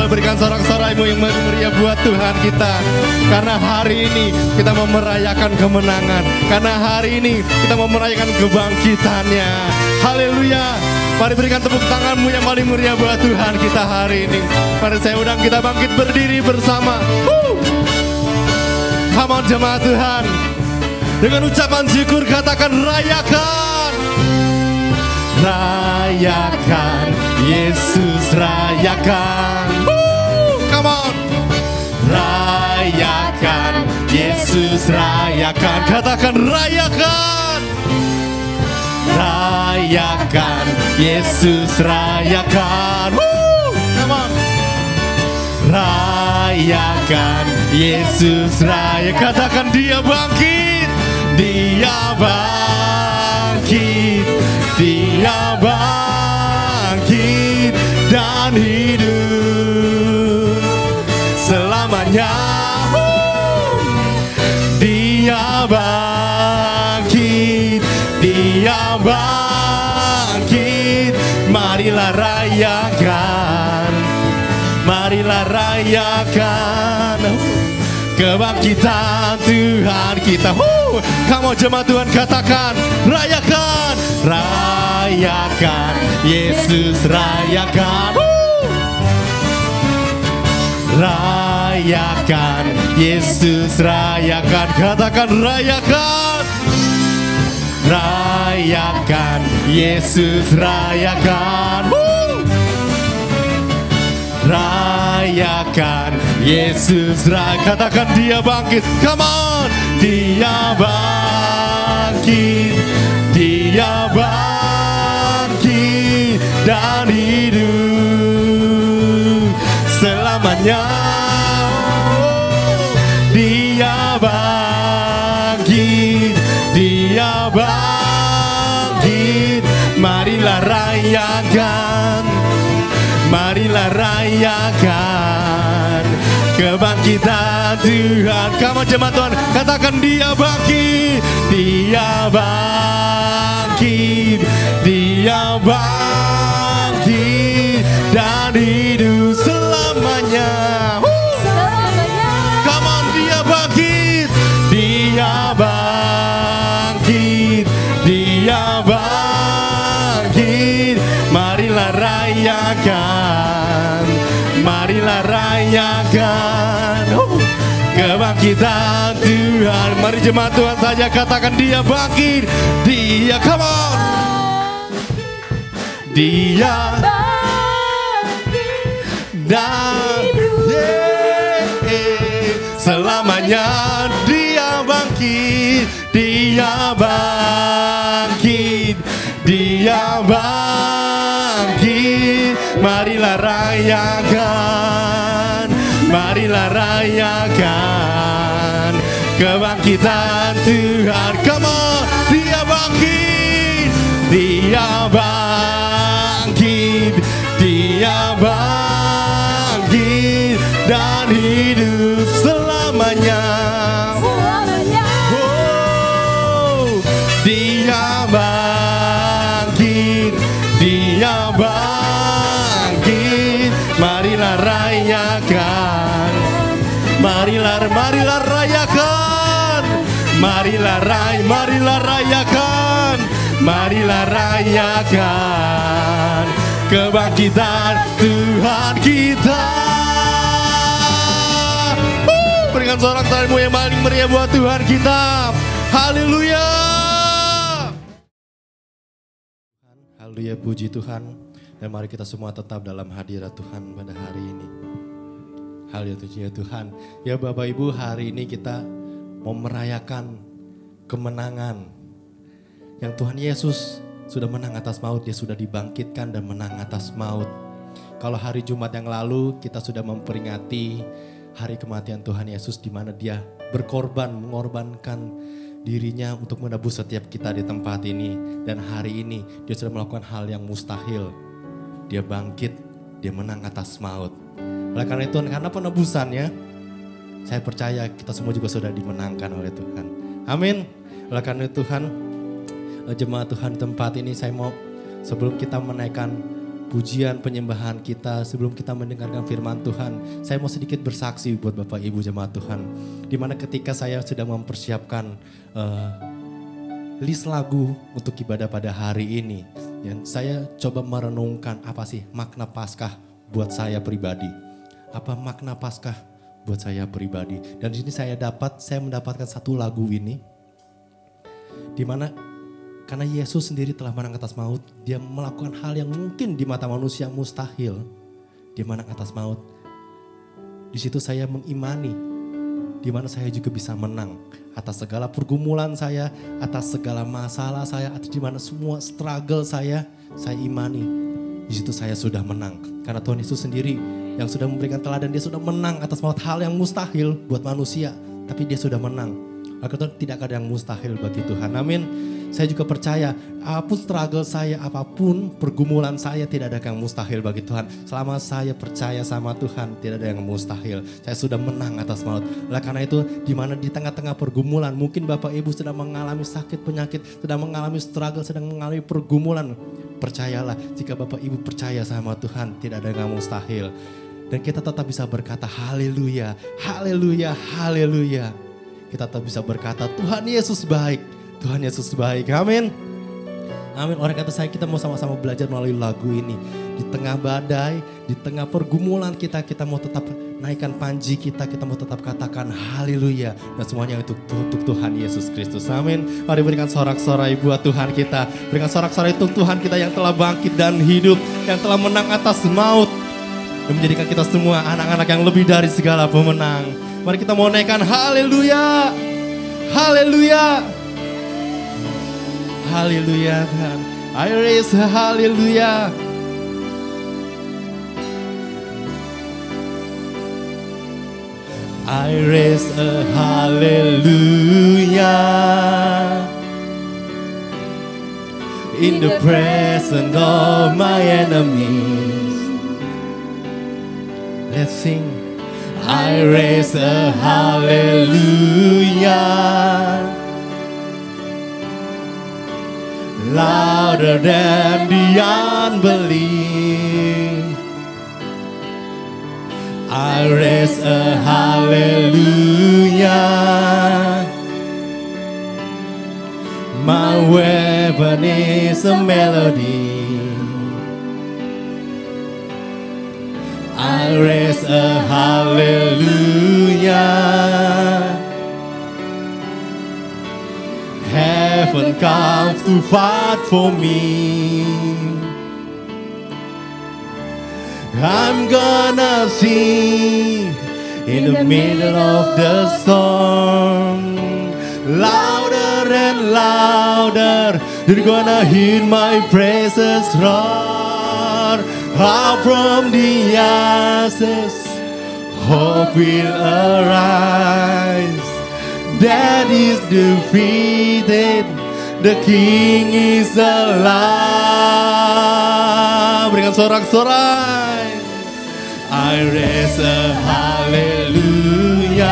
Berikan sorak-soraimu yang meriah buat Tuhan kita. Karena hari ini kita mau merayakan kemenangan. Karena hari ini kita mau merayakan kebangkitannya. Haleluya. Mari berikan tepuk tanganmu yang paling meriah buat Tuhan kita hari ini. Mari saya undang kita bangkit berdiri bersama. Come on jemaat Tuhan. Dengan ucapan syukur katakan rayakan. Rayakan, Yesus rayakan. Come on. Rayakan, Yesus rayakan. Katakan rayakan. Rayakan, Yesus rayakan. Come on. Rayakan, Yesus rayakan. Katakan dia bangkit. Dia bangkit. Dia bangkit dan hidup selamanya. Dia bangkit, dia bangkit. Marilah rayakan, marilah rayakan kebangkitan Tuhan kita. Kamu jemaat Tuhan katakan rayakan. Rayakan, Yesus rayakan. Rayakan, Yesus rayakan. Katakan rayakan. Rayakan, Yesus rayakan. Rayakan, Yesus rayakan. Katakan dia bangkit. Come on. Dia bangkit. Dia bangkit dan hidup selamanya. Dia bangkit, dia bangkit. Marilah rayakan, marilah rayakan kebangkitan Tuhan. Kamu jemaat Tuhan katakan dia bangkit, dia bangkit, dia bangkit dan hidup selamanya. Come on, dia bangkit, dia bangkit, dia bangkit. Marilah rayakan, marilah rayakan kebangkitan Tuhan. Mari jemaat Tuhan saja katakan dia bangkit. Dia, come on. Dia bangkit dan selamanya. Dia bangkit, dia bangkit, dia bangkit. Marilah rayakan, marilah rayakan kebangkitan Tuhan. Come on, dia bangkit, dia bangkit, dia bangkit dan hidup selamanya. Oh, dia bangkit, dia bangkit. Marilah rayakan, marilah rayakan, marilah rayakan, marilah rayakan kebangkitan Tuhan kita. Berikan sorak-sorakmu yang paling meriah buat Tuhan kita. Haleluya. Haleluya, puji Tuhan. Dan mari kita semua tetap dalam hadirat Tuhan pada hari ini. Haleluya Tuhan. Ya Bapak Ibu, hari ini kita mau merayakan kemenangan yang Tuhan Yesus sudah menang atas maut. Dia sudah dibangkitkan dan menang atas maut. Kalau hari Jumat yang lalu kita sudah memperingati hari kematian Tuhan Yesus, di mana dia berkorban, mengorbankan dirinya untuk menebus setiap kita di tempat ini. Dan hari ini dia sudah melakukan hal yang mustahil. Dia bangkit, dia menang atas maut. Oleh karena itu, karena penebusannya, saya percaya kita semua juga sudah dimenangkan oleh Tuhan. Amin. Oleh karena itu Tuhan, jemaat Tuhan di tempat ini, saya mau sebelum kita menaikkan pujian penyembahan kita, sebelum kita mendengarkan firman Tuhan, saya mau sedikit bersaksi buat Bapak Ibu jemaat Tuhan. Dimana ketika saya sedang mempersiapkan list lagu untuk ibadah pada hari ini, ya, saya coba merenungkan apa sih makna Paskah buat saya pribadi. Apa makna Paskah buat saya pribadi. Dan di sini saya mendapatkan satu lagu ini, dimana karena Yesus sendiri telah menang atas maut, dia melakukan hal yang mungkin di mata manusia mustahil. Dia menang atas maut. Di situ saya mengimani, di mana saya juga bisa menang atas segala pergumulan saya, atas segala masalah saya, atas di mana semua struggle saya imani. Di situ saya sudah menang. Karena Tuhan Yesus sendiri yang sudah memberikan teladan, dia sudah menang atas maut, hal yang mustahil buat manusia, tapi dia sudah menang. Maka tidak ada yang mustahil bagi Tuhan. Amin. Saya juga percaya apapun struggle saya, apapun pergumulan saya, tidak ada yang mustahil bagi Tuhan. Selama saya percaya sama Tuhan, tidak ada yang mustahil. Saya sudah menang atas maut. Oleh karena itu, di mana di tengah-tengah pergumulan, mungkin Bapak Ibu sedang mengalami sakit penyakit, sedang mengalami struggle, sedang mengalami pergumulan. Percayalah, jika Bapak Ibu percaya sama Tuhan, tidak ada yang mustahil. Dan kita tetap bisa berkata haleluya, haleluya, haleluya. Kita tetap bisa berkata Tuhan Yesus baik. Tuhan Yesus baik, amin. Amin. Oleh kata saya, kita mau sama-sama belajar melalui lagu ini. Di tengah badai, di tengah pergumulan kita mau tetap naikkan panji kita mau tetap katakan haleluya. Dan semuanya untuk Tuhan Yesus Kristus, amin. Mari berikan sorak-sorai buat Tuhan kita. Berikan sorak-sorai untuk Tuhan kita yang telah bangkit dan hidup, yang telah menang atas maut, dan menjadikan kita semua anak-anak yang lebih dari segala pemenang. Mari kita mau naikkan haleluya, haleluya, haleluya Tuhan. I raise a haleluya. I raise a hallelujah in the presence of my enemies. Let's sing. I raise a hallelujah louder than the unbelief. I raise a hallelujah. My weapon is a melody. I raise a hallelujah. Heaven comes to fight for me. I'm gonna sing in the middle of the storm. Louder and louder, you're gonna hear my praises roar. Out from the ashes, hope will arise. Death is defeated, the King is alive. Berikan sorak-sorai. I raise a hallelujah.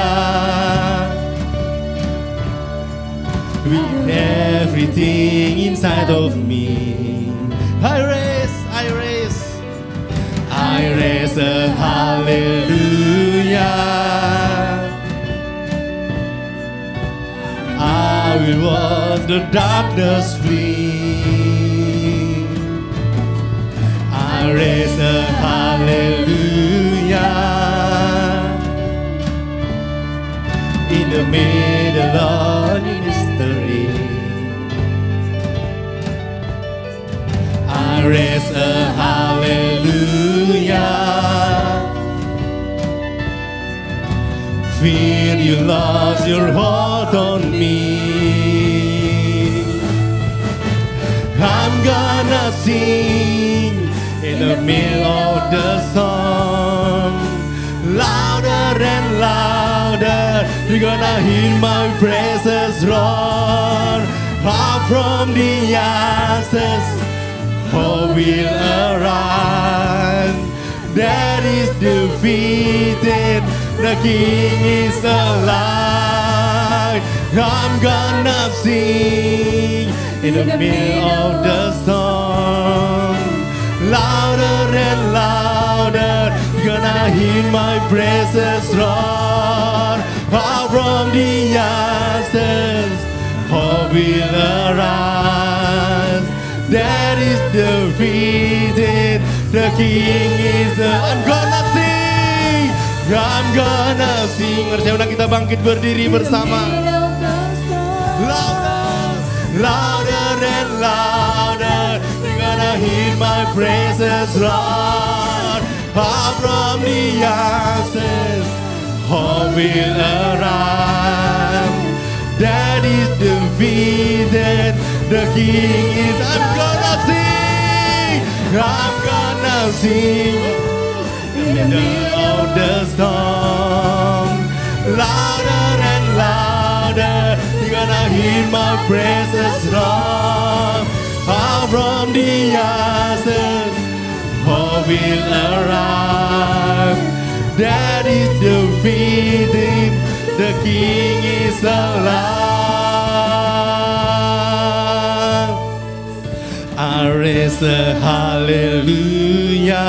With everything inside of me, I raise a hallelujah. I will watch the darkness flee. I raise a hallelujah. In the middle of history, I raise a hallelujah. Fear you lost your hold on me. I'm gonna sing in the middle of the song. Louder and louder, you're gonna hear my praises roar. Up from the ashes, hope will arise. That is defeated, the King is alive. I'm gonna sing in the middle of the storm. Louder and louder, you're gonna hear my praises roar. Out from the ashes, hope will arise. That is defeated, the King is I'm gonna sing, I'm gonna sing. Mari saya undang kita bangkit berdiri bersama. Louder, louder and louder, you're gonna hear my praises roar. Up from the ashes, hope will arise. That is defeated, the King is I'm gonna sing in the middle of the storm. Louder and louder, you're gonna hear my praises roar. Out from the ashes, hope will arrive. That is defeated, the King is alive. I raise a hallelujah.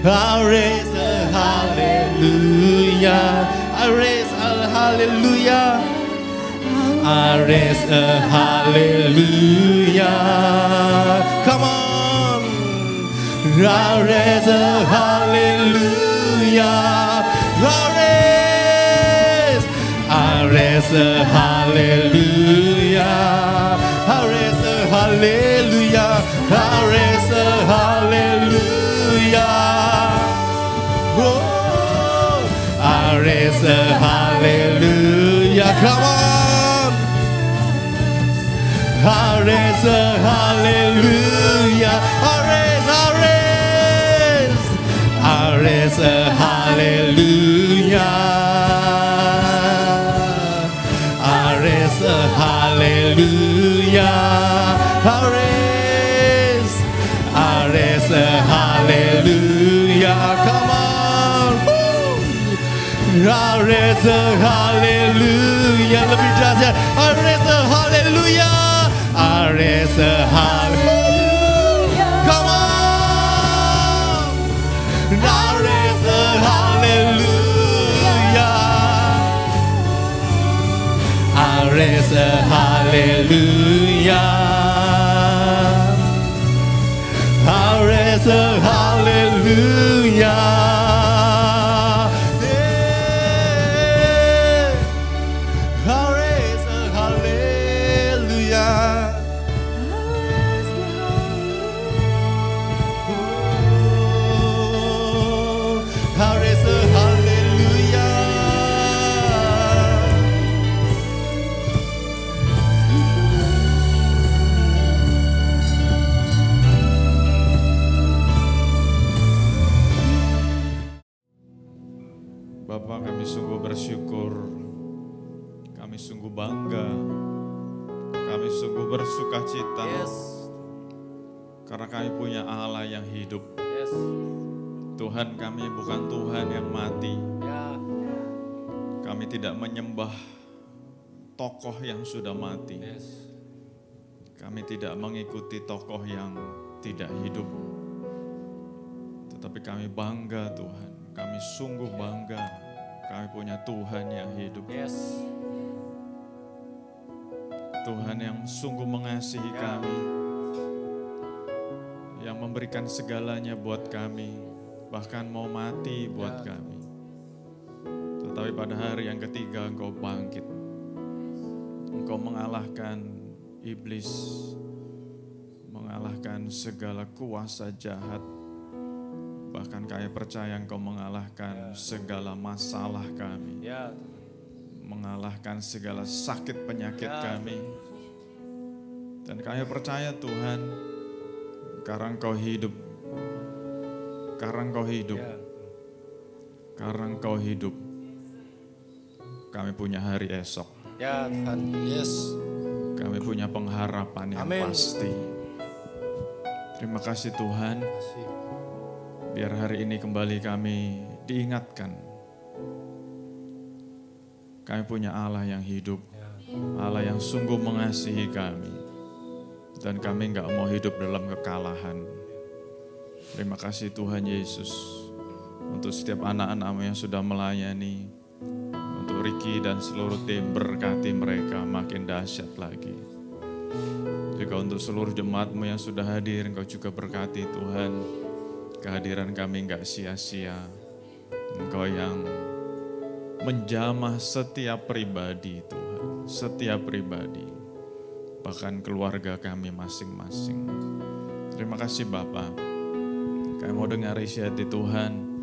I raise a hallelujah. I raise a hallelujah. I raise a hallelujah. Come on. I raise a hallelujah. I raise a hallelujah. I raise a hallelujah. I raise a hallelujah. Oh, I raise a hallelujah. Come on. I raise a hallelujah. I raise a hallelujah. I raise a hallelujah. I raise a hallelujah. Come on. I raise a hallelujah. Lebih jelasnya. I raise a hallelujah. I raise a hallelujah. Come on. I raise a hallelujah. I raise a hallelujah. I raise a hallelujah. Kami sungguh bersyukur, kami sungguh bangga, kami sungguh bersuka cita. Karena kami punya Allah yang hidup. Tuhan kami bukan Tuhan yang mati. Kami tidak menyembah tokoh yang sudah mati. Kami tidak mengikuti tokoh yang tidak hidup. Tetapi kami bangga Tuhan, kami sungguh bangga. Kami punya Tuhan yang hidup. Tuhan yang sungguh mengasihi kami, yang memberikan segalanya buat kami, bahkan mau mati buat kami. Tetapi pada hari yang ketiga Engkau bangkit. Engkau mengalahkan iblis, mengalahkan segala kuasa jahat. Bahkan kami percaya Engkau mengalahkan segala masalah kami. Mengalahkan segala sakit penyakit kami. Dan kami percaya Tuhan, karena Engkau hidup. Karena Engkau hidup. Karena Engkau hidup. Kami punya hari esok. Ya Tuhan. Yes. Kami punya pengharapan yang pasti. Terima kasih Tuhan. Biar hari ini kembali kami diingatkan. Kami punya Allah yang hidup. Allah yang sungguh mengasihi kami. Dan kami gak mau hidup dalam kekalahan. Terima kasih Tuhan Yesus. Untuk setiap anak-anak-Mu yang sudah melayani. Untuk Ricky dan seluruh tim, berkati mereka makin dahsyat lagi. Juga untuk seluruh jemaat-Mu yang sudah hadir, Engkau juga berkati Tuhan. Kehadiran kami gak sia-sia. Engkau yang menjamah setiap pribadi Tuhan. Setiap pribadi. Bahkan keluarga kami masing-masing. Terima kasih Bapa. Kami mau dengar isi hati Tuhan.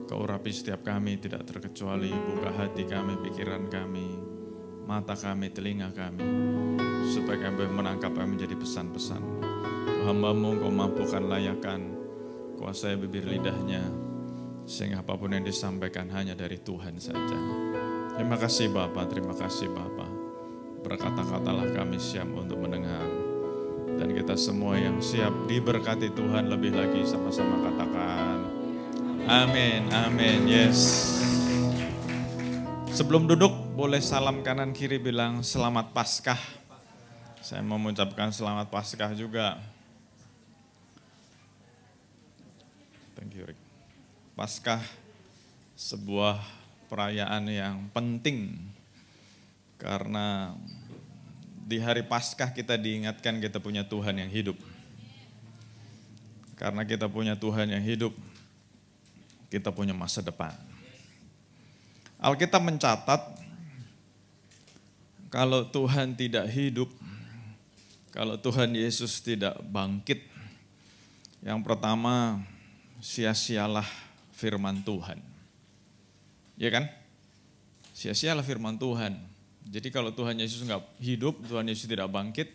Kau urapi setiap kami tidak terkecuali. Buka hati kami, pikiran kami, mata kami, telinga kami. Supaya kami menangkap kami menjadi pesan-pesan. Hamba-Mu Kau mampukan layakan. Kuasai bibir lidahnya. Sehingga apapun yang disampaikan hanya dari Tuhan saja. Terima kasih Bapa, terima kasih Bapa. Berkata-katalah kami siap untuk mendengar. Dan kita semua yang siap diberkati Tuhan lebih lagi sama-sama katakan. Amin, amin, yes. Sebelum duduk boleh salam kanan kiri bilang selamat Paskah. Saya mau mengucapkan selamat Paskah juga. Thank you Rick. Paskah sebuah perayaan yang penting. Karena di hari Paskah kita diingatkan kita punya Tuhan yang hidup. Karena kita punya Tuhan yang hidup, kita punya masa depan. Alkitab mencatat, kalau Tuhan tidak hidup, kalau Tuhan Yesus tidak bangkit, yang pertama sia-sialah firman Tuhan. Ya kan? Sia-sialah firman Tuhan. Jadi kalau Tuhan Yesus nggak hidup, Tuhan Yesus tidak bangkit,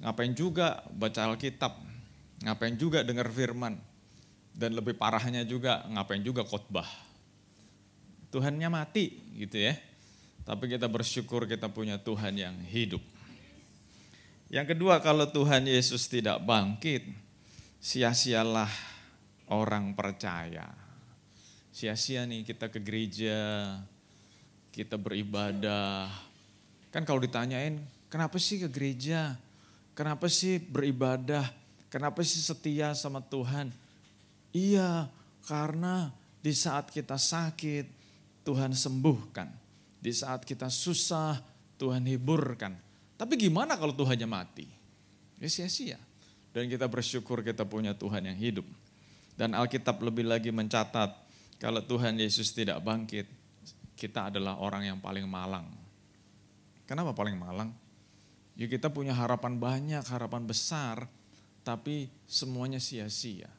ngapain juga baca Alkitab, ngapain juga dengar firman, dan lebih parahnya juga ngapain juga khotbah. Tuhannya mati gitu ya, tapi kita bersyukur kita punya Tuhan yang hidup. Yang kedua, kalau Tuhan Yesus tidak bangkit, sia-sialah orang percaya. Sia-sia nih kita ke gereja, kita beribadah. Kan kalau ditanyain, kenapa sih ke gereja? Kenapa sih beribadah? Kenapa sih setia sama Tuhan? Iya, karena di saat kita sakit, Tuhan sembuhkan. Di saat kita susah, Tuhan hiburkan. Tapi gimana kalau Tuhannya mati? Ya sia-sia. Dan kita bersyukur kita punya Tuhan yang hidup. Dan Alkitab lebih lagi mencatat, kalau Tuhan Yesus tidak bangkit, kita adalah orang yang paling malang. Kenapa paling malang? Ya kita punya harapan banyak, harapan besar, tapi semuanya sia-sia.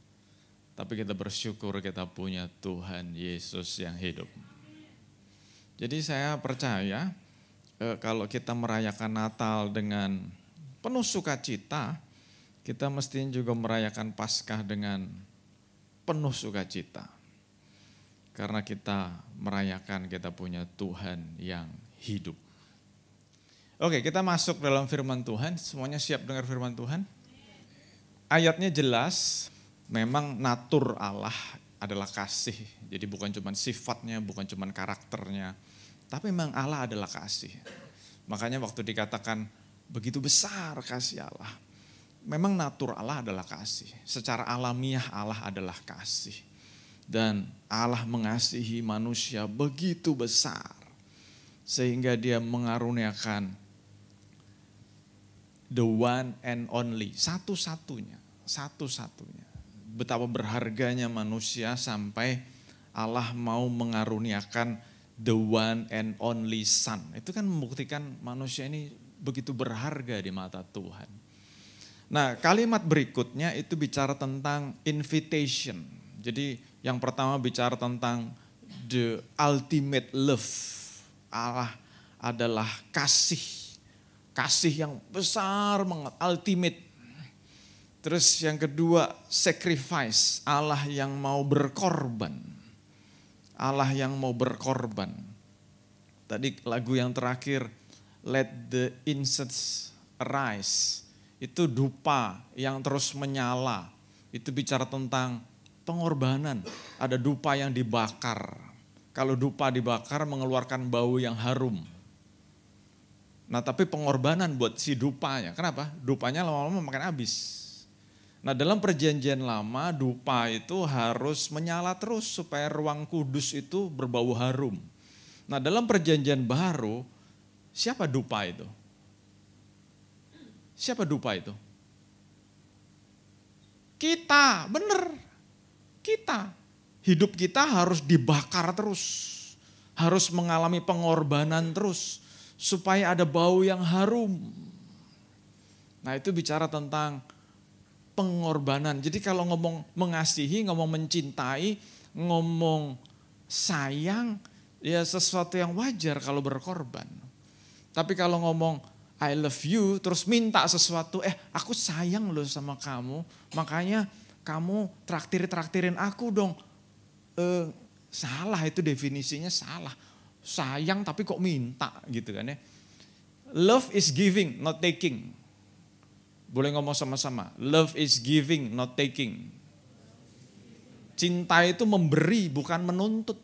Tapi kita bersyukur kita punya Tuhan Yesus yang hidup. Jadi saya percaya kalau kita merayakan Natal dengan penuh sukacita, kita mestinya juga merayakan Paskah dengan penuh sukacita. Karena kita merayakan kita punya Tuhan yang hidup. Oke, kita masuk dalam firman Tuhan. Semuanya siap dengar firman Tuhan? Ayatnya jelas, memang natur Allah adalah kasih. Jadi bukan cuma sifatnya, bukan cuma karakternya. Tapi memang Allah adalah kasih. Makanya waktu dikatakan begitu besar kasih Allah. Memang natur Allah adalah kasih. Secara alamiah Allah adalah kasih. Dan Allah mengasihi manusia begitu besar. Sehingga dia mengaruniakan the one and only. Satu-satunya. Betapa berharganya manusia sampai Allah mau mengaruniakan the one and only son. Itu kan membuktikan manusia ini begitu berharga di mata Tuhan. Nah, kalimat berikutnya itu bicara tentang invitation. Jadi yang pertama bicara tentang the ultimate love. Allah adalah kasih. Kasih yang besar banget, ultimate. Terus yang kedua sacrifice. Allah yang mau berkorban. Allah yang mau berkorban. Tadi lagu yang terakhir, let the incense arise. Itu dupa yang terus menyala. Itu bicara tentang pengorbanan. Ada dupa yang dibakar. Kalau dupa dibakar mengeluarkan bau yang harum. Nah tapi pengorbanan buat si dupanya. Kenapa? Dupanya lama-lama makan habis. Nah dalam perjanjian lama dupa itu harus menyala terus supaya ruang kudus itu berbau harum. Nah dalam perjanjian baru siapa dupa itu? Siapa dupa itu? Kita, bener. Kita, hidup kita harus dibakar terus. Harus mengalami pengorbanan terus. Supaya ada bau yang harum. Nah itu bicara tentang pengorbanan. Jadi kalau ngomong mengasihi, ngomong mencintai, ngomong sayang, ya sesuatu yang wajar kalau berkorban. Tapi kalau ngomong I love you, terus minta sesuatu, aku sayang loh sama kamu, makanya kamu traktirin aku dong. Salah itu definisinya salah. Sayang tapi kok minta gitu kan ya. Love is giving, not taking. Boleh ngomong sama-sama. Love is giving, not taking. Cinta itu memberi, bukan menuntut.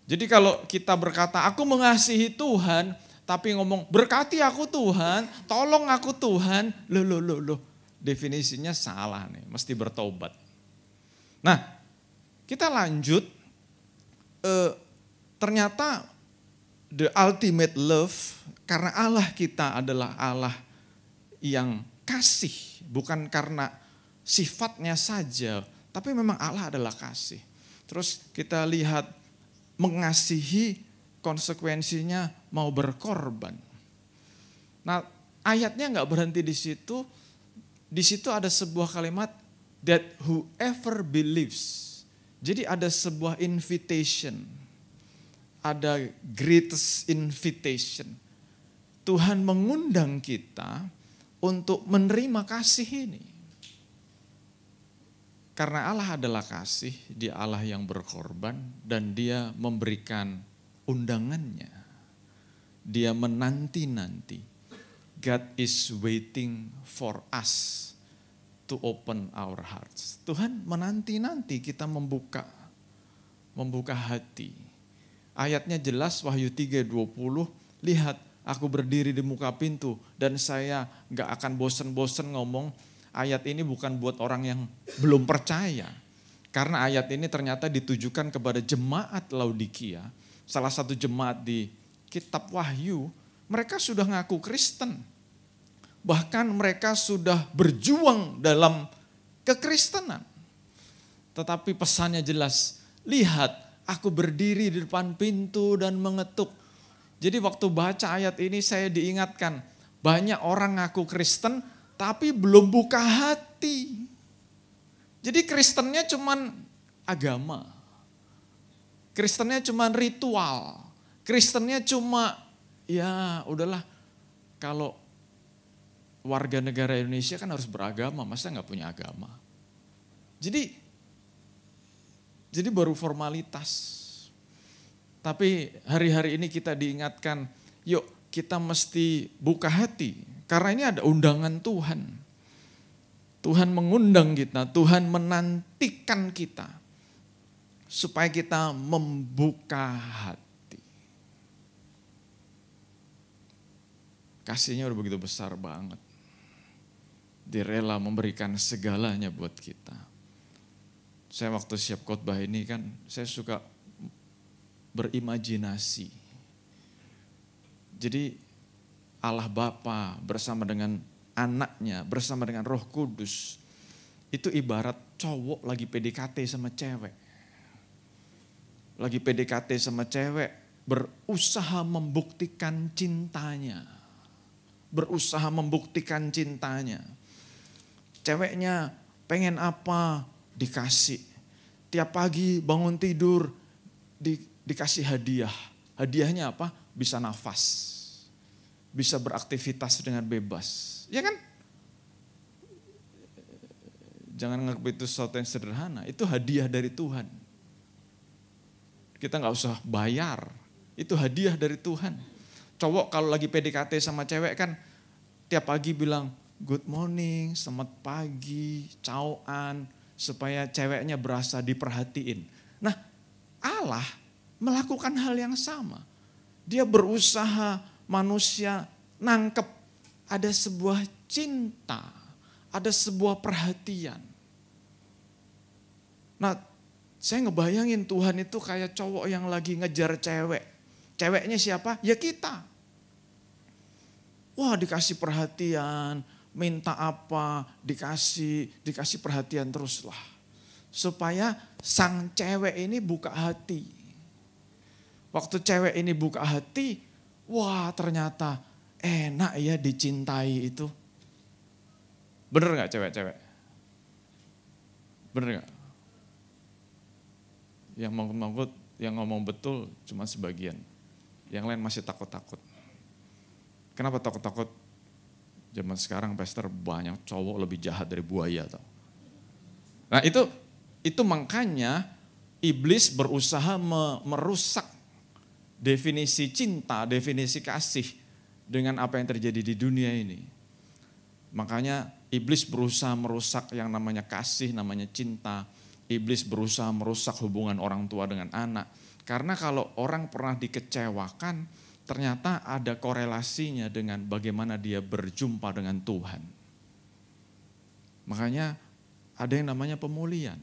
Jadi kalau kita berkata, aku mengasihi Tuhan, tapi ngomong, berkati aku Tuhan, tolong aku Tuhan. Loh. Definisinya salah nih, mesti bertobat. Nah, kita lanjut. Ternyata the ultimate love, karena Allah kita adalah Allah yang kasih. Bukan karena sifatnya saja, tapi memang Allah adalah kasih. Terus kita lihat mengasihi konsekuensinya mau berkorban. Nah ayatnya nggak berhenti di situ. Di situ ada sebuah kalimat that whoever believes. Jadi ada sebuah invitation. Ada greatest invitation. Tuhan mengundang kita untuk menerima kasih ini. Karena Allah adalah kasih, Dia Allah yang berkorban dan Dia memberikan undangannya. Dia menanti-nanti. God is waiting for us to open our hearts. Tuhan menanti-nanti kita membuka hati. Ayatnya jelas Wahyu 3:20, lihat aku berdiri di muka pintu dan saya gak akan bosen-bosen ngomong. Ayat ini bukan buat orang yang belum percaya. Karena ayat ini ternyata ditujukan kepada jemaat Laodikia. Salah satu jemaat di kitab Wahyu, mereka sudah ngaku Kristen. Bahkan mereka sudah berjuang dalam kekristenan. Tetapi pesannya jelas, lihat aku berdiri di depan pintu dan mengetuk. Jadi waktu baca ayat ini saya diingatkan, banyak orang ngaku Kristen tapi belum buka hati. Jadi Kristennya cuman agama. Kristennya cuman ritual. Kristennya cuma ya udahlah, kalau warga negara Indonesia kan harus beragama, masa nggak punya agama? Jadi Jadi baru formalitas. Tapi hari-hari ini kita diingatkan, yuk kita mesti buka hati. Karena ini ada undangan Tuhan. Tuhan mengundang kita, Tuhan menantikan kita. Supaya kita membuka hati. Kasihnya udah begitu besar banget. Dia rela memberikan segalanya buat kita. Saya waktu siap khotbah ini kan, saya suka berimajinasi. Jadi Allah Bapa bersama dengan anaknya, bersama dengan Roh Kudus, itu ibarat cowok lagi PDKT sama cewek. Lagi PDKT sama cewek, berusaha membuktikan cintanya. Berusaha membuktikan cintanya. Ceweknya pengen apa, dikasih. Tiap pagi bangun tidur, dikasih hadiah. Hadiahnya apa? Bisa nafas. Bisa beraktivitas dengan bebas. Ya kan? Jangan anggap itu sesuatu yang sederhana. Itu hadiah dari Tuhan. Kita gak usah bayar. Itu hadiah dari Tuhan. Cowok kalau lagi PDKT sama cewek kan tiap pagi bilang good morning, selamat pagi, cauan. Supaya ceweknya berasa diperhatiin. Nah Allah melakukan hal yang sama. Dia berusaha manusia nangkep ada sebuah cinta, ada sebuah perhatian. Nah, saya ngebayangin Tuhan itu kayak cowok yang lagi ngejar cewek. Ceweknya siapa? Ya kita. Wah, dikasih perhatian, minta apa, dikasih perhatian teruslah. Supaya sang cewek ini buka hati. Waktu cewek ini buka hati, wah ternyata enak ya dicintai itu. Bener gak cewek-cewek? Bener gak? Yang mangkut-mangkut, yang ngomong betul cuma sebagian. Yang lain masih takut-takut. Kenapa takut-takut? Zaman sekarang pastor banyak cowok lebih jahat dari buaya. Tau. Nah itu makanya iblis berusaha merusak definisi cinta, definisi kasih dengan apa yang terjadi di dunia ini. Makanya iblis berusaha merusak yang namanya kasih, namanya cinta. Iblis berusaha merusak hubungan orang tua dengan anak. Karena kalau orang pernah dikecewakan, ternyata ada korelasinya dengan bagaimana dia berjumpa dengan Tuhan. Makanya ada yang namanya pemulihan.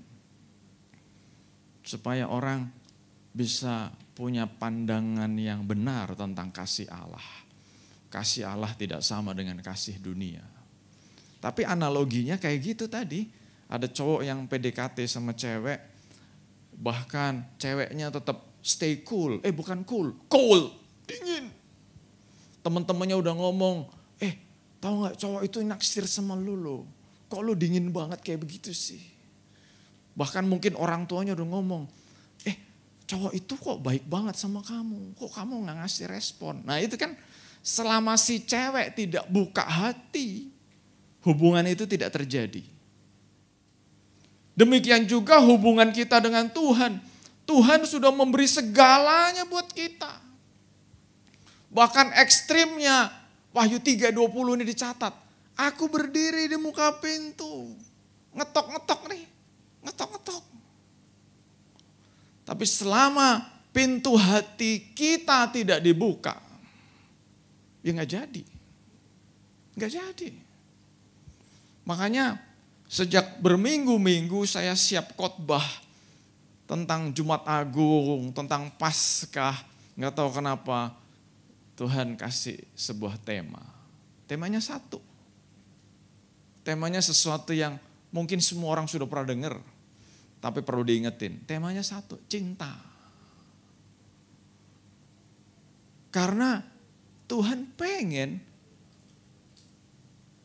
Supaya orang bisa punya pandangan yang benar tentang kasih Allah. Kasih Allah tidak sama dengan kasih dunia. Tapi analoginya kayak gitu tadi. Ada cowok yang PDKT sama cewek. Bahkan ceweknya tetap stay cool. Bukan cool, cold, dingin. Teman-temannya udah ngomong, tahu gak cowok itu naksir sama lu loh. Kok lu dingin banget kayak begitu sih. Bahkan mungkin orang tuanya udah ngomong, cowok itu kok baik banget sama kamu. Kok kamu gak ngasih respon. Nah itu kan selama si cewek tidak buka hati, hubungan itu tidak terjadi. Demikian juga hubungan kita dengan Tuhan. Tuhan sudah memberi segalanya buat kita. Bahkan ekstrimnya, Wahyu 3:20 ini dicatat. Aku berdiri di muka pintu. Ngetok-ngetok nih, ngetok-ngetok. Tapi selama pintu hati kita tidak dibuka, ya gak jadi. Gak jadi. Makanya sejak berminggu-minggu saya siap khotbah tentang Jumat Agung, tentang Paskah. Gak tahu kenapa Tuhan kasih sebuah tema. Temanya satu. Temanya sesuatu yang mungkin semua orang sudah pernah dengar. Tapi perlu diingetin, temanya satu, cinta. Karena Tuhan pengen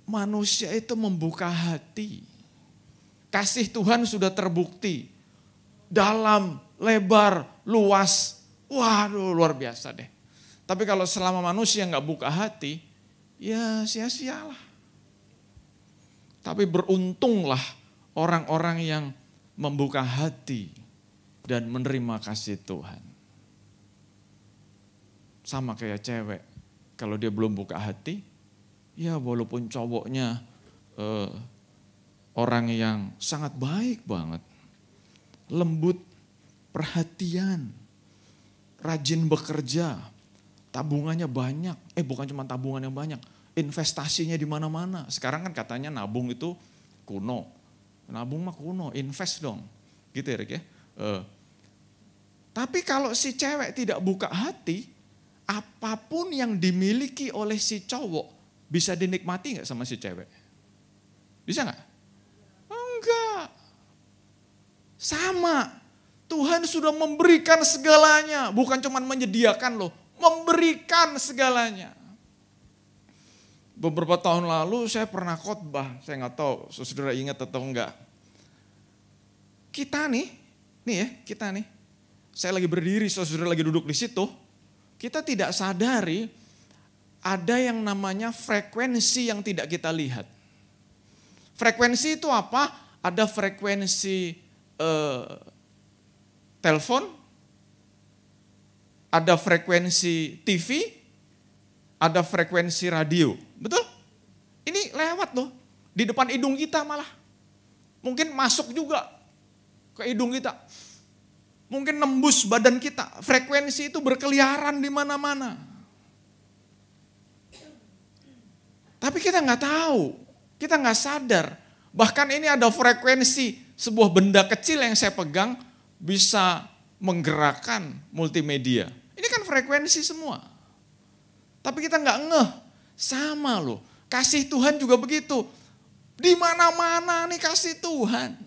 manusia itu membuka hati. Kasih Tuhan sudah terbukti. Dalam, lebar, luas. Waduh luar biasa deh. Tapi kalau selama manusia gak buka hati, ya sia-sialah. Tapi beruntunglah orang-orang yang membuka hati dan menerima kasih Tuhan. Sama kayak cewek, kalau dia belum buka hati, ya walaupun cowoknya orang yang sangat baik banget, lembut, perhatian, rajin bekerja, tabungannya banyak, bukan cuma tabungannya banyak, investasinya di mana-mana. Sekarang kan katanya nabung itu kuno, nabung mah kuno, invest dong, gitu ya Rick ya. Tapi kalau si cewek tidak buka hati, apapun yang dimiliki oleh si cowok bisa dinikmati nggak sama si cewek? Bisa nggak? Enggak. Sama. Tuhan sudah memberikan segalanya, bukan cuma menyediakan loh, memberikan segalanya. Beberapa tahun lalu saya pernah khotbah, saya nggak tahu saudara ingat atau enggak. Kita nih saya lagi berdiri, saudara lagi duduk di situ, kita tidak sadari ada yang namanya frekuensi yang tidak kita lihat. Frekuensi itu apa? Ada frekuensi telepon, ada frekuensi TV, ada frekuensi radio. Betul? Ini lewat loh, di depan hidung kita malah. Mungkin masuk juga ke hidung kita. Mungkin nembus badan kita. Frekuensi itu berkeliaran di mana-mana. Tapi kita nggak tahu, kita nggak sadar. Bahkan ini ada frekuensi sebuah benda kecil yang saya pegang bisa menggerakkan multimedia. Ini kan frekuensi semua. Tapi kita nggak ngeh, sama loh. Kasih Tuhan juga begitu. Di mana-mana nih kasih Tuhan.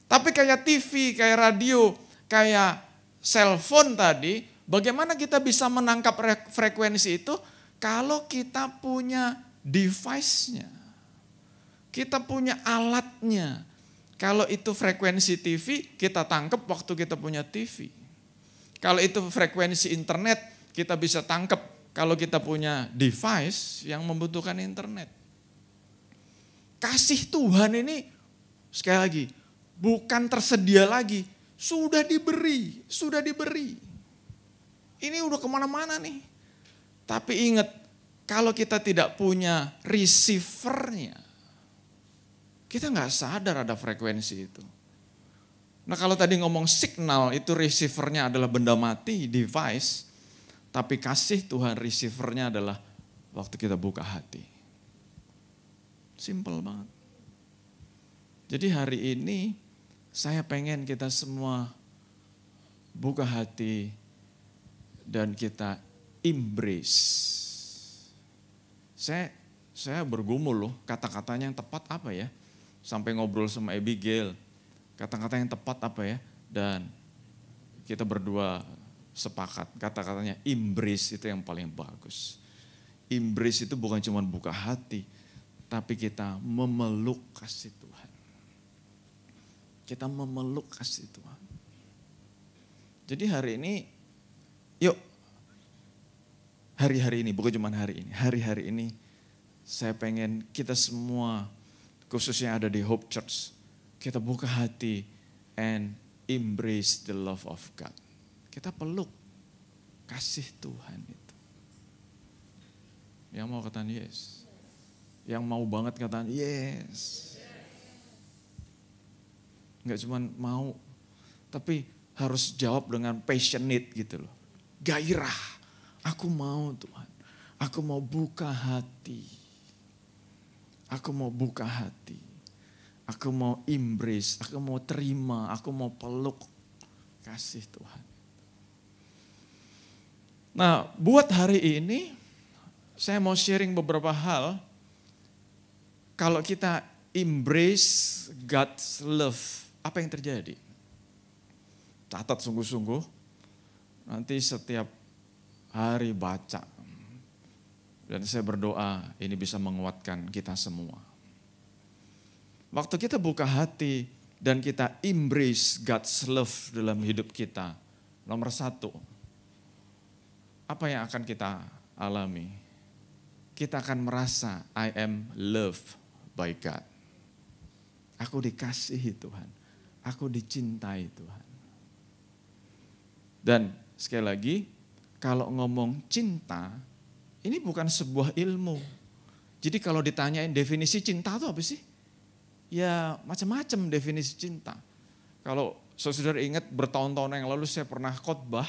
Tapi kayak TV, kayak radio, kayak cellphone tadi, bagaimana kita bisa menangkap frekuensi itu? Kalau kita punya device-nya, kita punya alatnya. Kalau itu frekuensi TV, kita tangkap waktu kita punya TV. Kalau itu frekuensi internet, kita bisa tangkap kalau kita punya device yang membutuhkan internet. Kasih Tuhan ini, sekali lagi, bukan tersedia lagi, sudah diberi. Ini udah kemana-mana nih. Tapi ingat, kalau kita tidak punya receivernya, kita nggak sadar ada frekuensi itu. Nah kalau tadi ngomong signal, itu receivernya adalah benda mati, device. Tapi kasih Tuhan receivernya adalah waktu kita buka hati. Simple banget. Jadi hari ini saya pengen kita semua buka hati dan kita embrace. Saya bergumul loh, kata-katanya yang tepat apa ya? Sampai ngobrol sama Abigail, kata-kata yang tepat apa ya? Dan kita berdua sepakat, kata-katanya embrace itu yang paling bagus. Embrace itu bukan cuma buka hati, tapi kita memeluk kasih Tuhan. Kita memeluk kasih Tuhan. Jadi hari ini, yuk, hari-hari ini, bukan cuma hari ini, hari-hari ini saya pengen kita semua, khususnya ada di Hope Church, kita buka hati and embrace the love of God. Kita peluk kasih Tuhan itu. Yang mau katakan yes. Yang mau banget katakan yes. Enggak cuma mau, tapi harus jawab dengan passionate gitu loh. Gairah, aku mau Tuhan. Aku mau buka hati. Aku mau buka hati. Aku mau embrace, aku mau terima, aku mau peluk kasih Tuhan. Nah, buat hari ini saya mau sharing beberapa hal. Kalau kita embrace God's love, apa yang terjadi? Catat sungguh-sungguh, nanti setiap hari baca. Dan saya berdoa ini bisa menguatkan kita semua. Waktu kita buka hati dan kita embrace God's love dalam hidup kita, nomor satu, apa yang akan kita alami? Kita akan merasa I am loved by God. Aku dikasihi Tuhan. Aku dicintai Tuhan. Dan sekali lagi, kalau ngomong cinta, ini bukan sebuah ilmu. Jadi kalau ditanyain definisi cinta itu apa sih? Ya macam-macam definisi cinta. Kalau saudara ingat bertahun-tahun yang lalu saya pernah khotbah,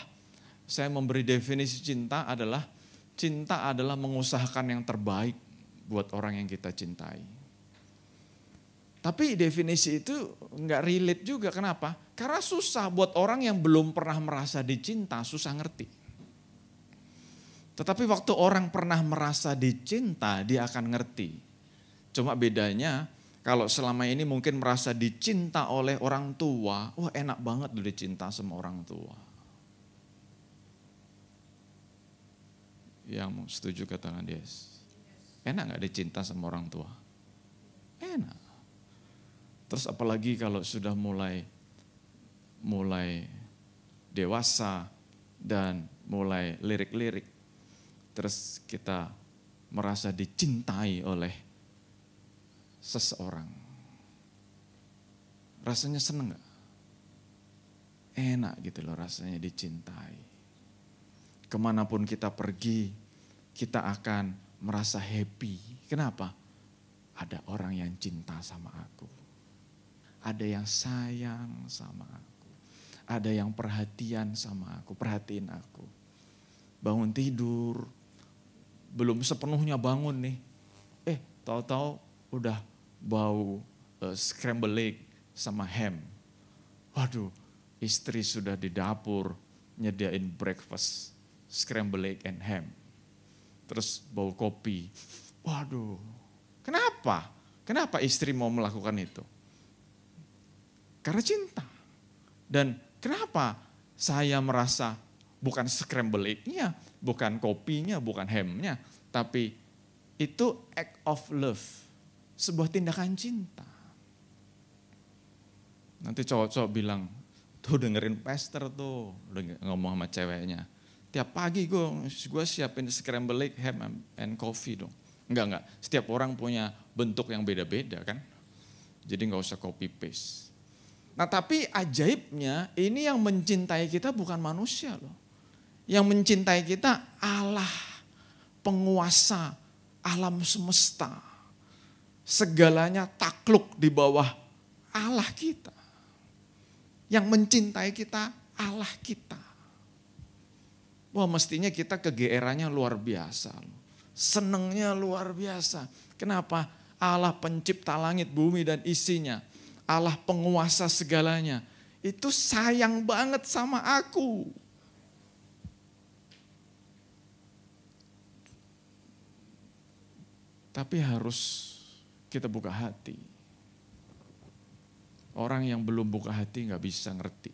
saya memberi definisi cinta adalah mengusahakan yang terbaik buat orang yang kita cintai. Tapi definisi itu nggak relate juga, kenapa? Karena susah buat orang yang belum pernah merasa dicinta, susah ngerti. Tetapi waktu orang pernah merasa dicinta, dia akan ngerti. Cuma bedanya, kalau selama ini mungkin merasa dicinta oleh orang tua, wah enak banget lu dicinta sama orang tua. Yang setuju katakan yes. Enak gak dicinta sama orang tua? Enak. Terus apalagi kalau sudah mulai dewasa dan mulai lirik-lirik. Terus kita merasa dicintai oleh seseorang. Rasanya seneng gak? Enak gitu loh rasanya dicintai. Kemanapun kita pergi, kita akan merasa happy. Kenapa? Ada orang yang cinta sama aku. Ada yang sayang sama aku. Ada yang perhatian sama aku, perhatiin aku. Bangun tidur, belum sepenuhnya bangun nih. Tahu-tahu udah bau scrambled egg sama ham. Waduh, istri sudah di dapur nyediain breakfast, scrambled egg and ham. Terus bau kopi. Waduh, kenapa? Kenapa istri mau melakukan itu? Karena cinta. Dan kenapa saya merasa bukan scrambled egg-nya, bukan kopinya, bukan hamnya, tapi itu act of love, sebuah tindakan cinta. Nanti cowok-cowok bilang, tuh dengerin pastor tuh, ngomong sama ceweknya. Tiap pagi gue siapin scrambled egg, ham, and coffee dong. Enggak, setiap orang punya bentuk yang beda-beda kan. Jadi gak usah copy paste. Nah tapi ajaibnya, ini yang mencintai kita bukan manusia loh. Yang mencintai kita Allah, penguasa alam semesta. Segalanya takluk di bawah Allah kita. Yang mencintai kita Allah kita. Wah mestinya kita kegeerannya luar biasa. Senengnya luar biasa. Kenapa? Allah pencipta langit, bumi dan isinya. Allah penguasa segalanya. Itu sayang banget sama aku. Tapi harus kita buka hati. Orang yang belum buka hati gak bisa ngerti.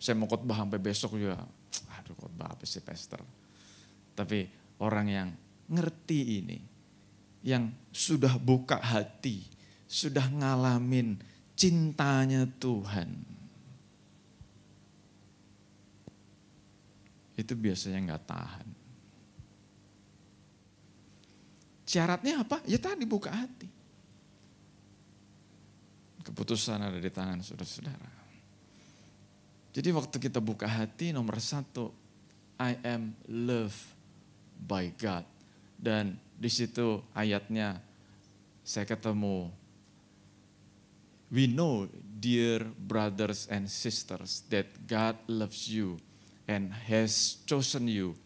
Saya mau khotbah sampai besok juga. Aduh khotbah apa sih pastor. Tapi orang yang ngerti ini. Yang sudah buka hati. Sudah ngalamin cintanya Tuhan. Itu biasanya gak tahan. Syaratnya apa? Ya tadi buka hati. Keputusan ada di tangan saudara-saudara. Jadi waktu kita buka hati nomor 1, I am loved by God. Dan di situ ayatnya saya ketemu, we know dear brothers and sisters that God loves you and has chosen you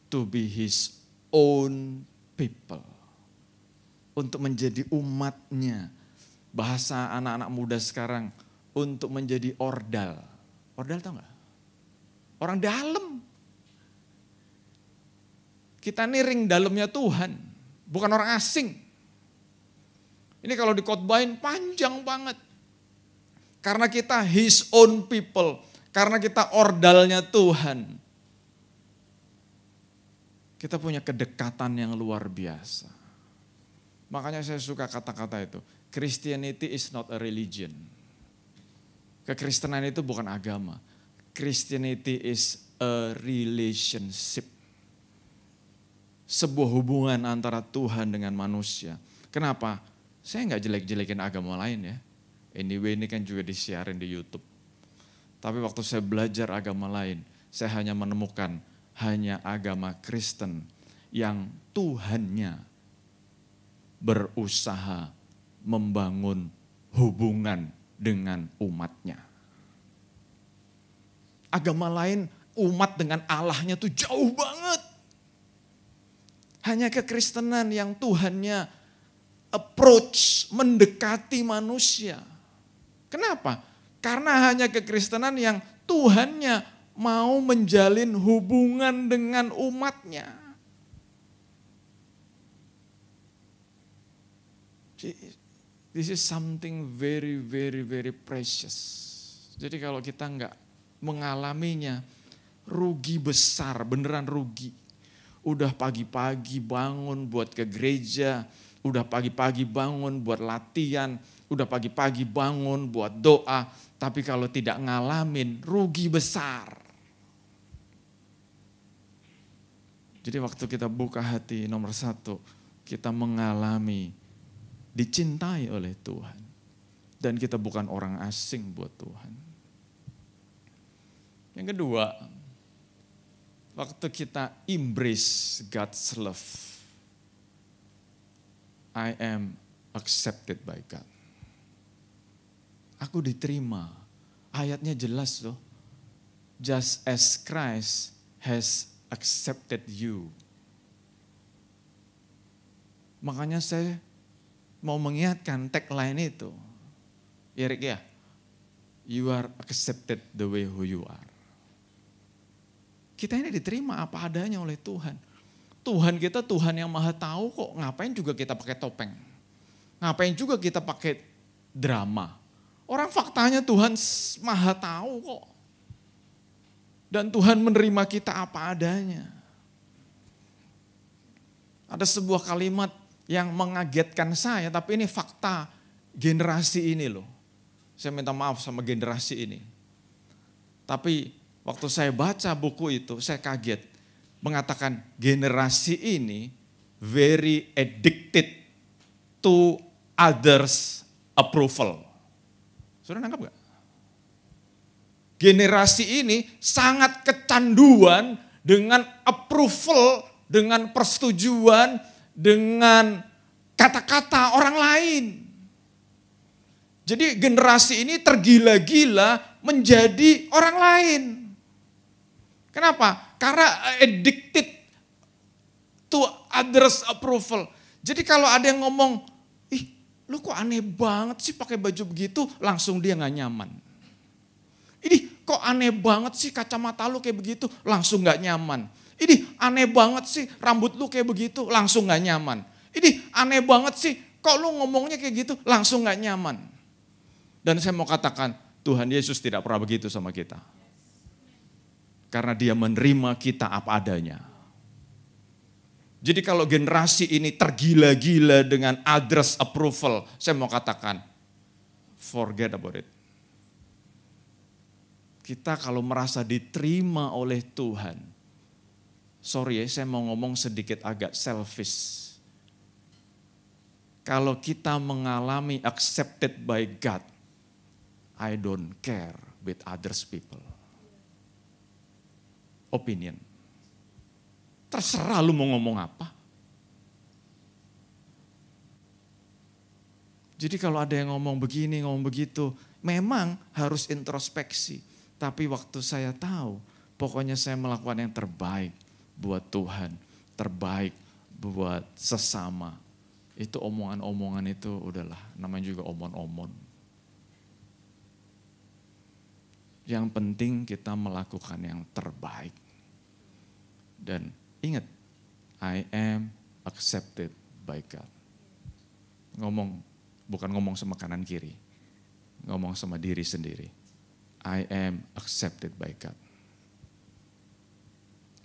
to be His own people. Untuk menjadi umatnya. Bahasa anak-anak muda sekarang, untuk menjadi ordal. Ordal tau gak? Orang dalam. Kita nih ring dalamnya Tuhan, bukan orang asing. Ini kalau dikhotbahin panjang banget. Karena kita His own people, karena kita ordalnya Tuhan. Kita punya kedekatan yang luar biasa. Makanya saya suka kata-kata itu. Christianity is not a religion. Kekristenan itu bukan agama. Christianity is a relationship. Sebuah hubungan antara Tuhan dengan manusia. Kenapa? Saya nggak jelek-jelekin agama lain ya. Anyway ini kan juga disiarin di YouTube. Tapi waktu saya belajar agama lain, saya hanya menemukan hanya agama Kristen yang Tuhannya berusaha membangun hubungan dengan umatnya. Agama lain umat dengan Allahnya tuh jauh banget. Hanya kekristenan yang Tuhannya approach, mendekati manusia. Kenapa? Karena hanya kekristenan yang Tuhannya mau menjalin hubungan dengan umatnya. This is something very, very, very precious. Jadi kalau kita nggak mengalaminya, rugi besar, beneran rugi. Udah pagi-pagi bangun buat ke gereja, udah pagi-pagi bangun buat latihan, udah pagi-pagi bangun buat doa, tapi kalau tidak ngalamin, rugi besar. Jadi waktu kita buka hati, nomor satu, kita mengalami dicintai oleh Tuhan. Dan kita bukan orang asing buat Tuhan. Yang kedua, waktu kita embrace God's love, I am accepted by God. Aku diterima. Ayatnya jelas loh. Just as Christ has accepted you. Makanya saya mau mengingatkan tagline itu. Ya Rick ya, you are accepted the way who you are. Kita ini diterima apa adanya oleh Tuhan. Tuhan kita Tuhan yang maha tahu kok. Ngapain juga kita pakai topeng. Ngapain juga kita pakai drama. Orang faktanya Tuhan maha tahu kok. Dan Tuhan menerima kita apa adanya. Ada sebuah kalimat yang mengagetkan saya, tapi ini fakta generasi ini loh. Saya minta maaf sama generasi ini. Tapi waktu saya baca buku itu, saya kaget. Mengatakan generasi ini very addicted to others' approval. Sudah nangkap gak? Generasi ini sangat kecanduan dengan approval, dengan persetujuan, dengan kata-kata orang lain. Jadi generasi ini tergila-gila menjadi orang lain. Kenapa? Karena addicted to others approval. Jadi kalau ada yang ngomong, ih lu kok aneh banget sih pakai baju begitu, langsung dia gak nyaman. Ini kok aneh banget sih kacamata lu kayak begitu, langsung gak nyaman. Ini aneh banget sih rambut lu kayak begitu, langsung gak nyaman. Ini aneh banget sih kok lu ngomongnya kayak gitu, langsung gak nyaman. Dan saya mau katakan, Tuhan Yesus tidak pernah begitu sama kita. Karena dia menerima kita apa adanya. Jadi kalau generasi ini tergila-gila dengan others approval, saya mau katakan, forget about it. Kita kalau merasa diterima oleh Tuhan, sorry ya, saya mau ngomong sedikit agak selfish. Kalau kita mengalami accepted by God, I don't care with others people. Opinion. Terserah lu mau ngomong apa. Jadi kalau ada yang ngomong begini, ngomong begitu, memang harus introspeksi. Tapi waktu saya tahu, pokoknya saya melakukan yang terbaik buat Tuhan, terbaik buat sesama. Itu omongan-omongan itu udahlah, namanya juga omon-omon. Yang penting kita melakukan yang terbaik. Dan ingat, I am accepted by God. Bukan ngomong sama kanan kiri, ngomong sama diri sendiri. I am accepted by God.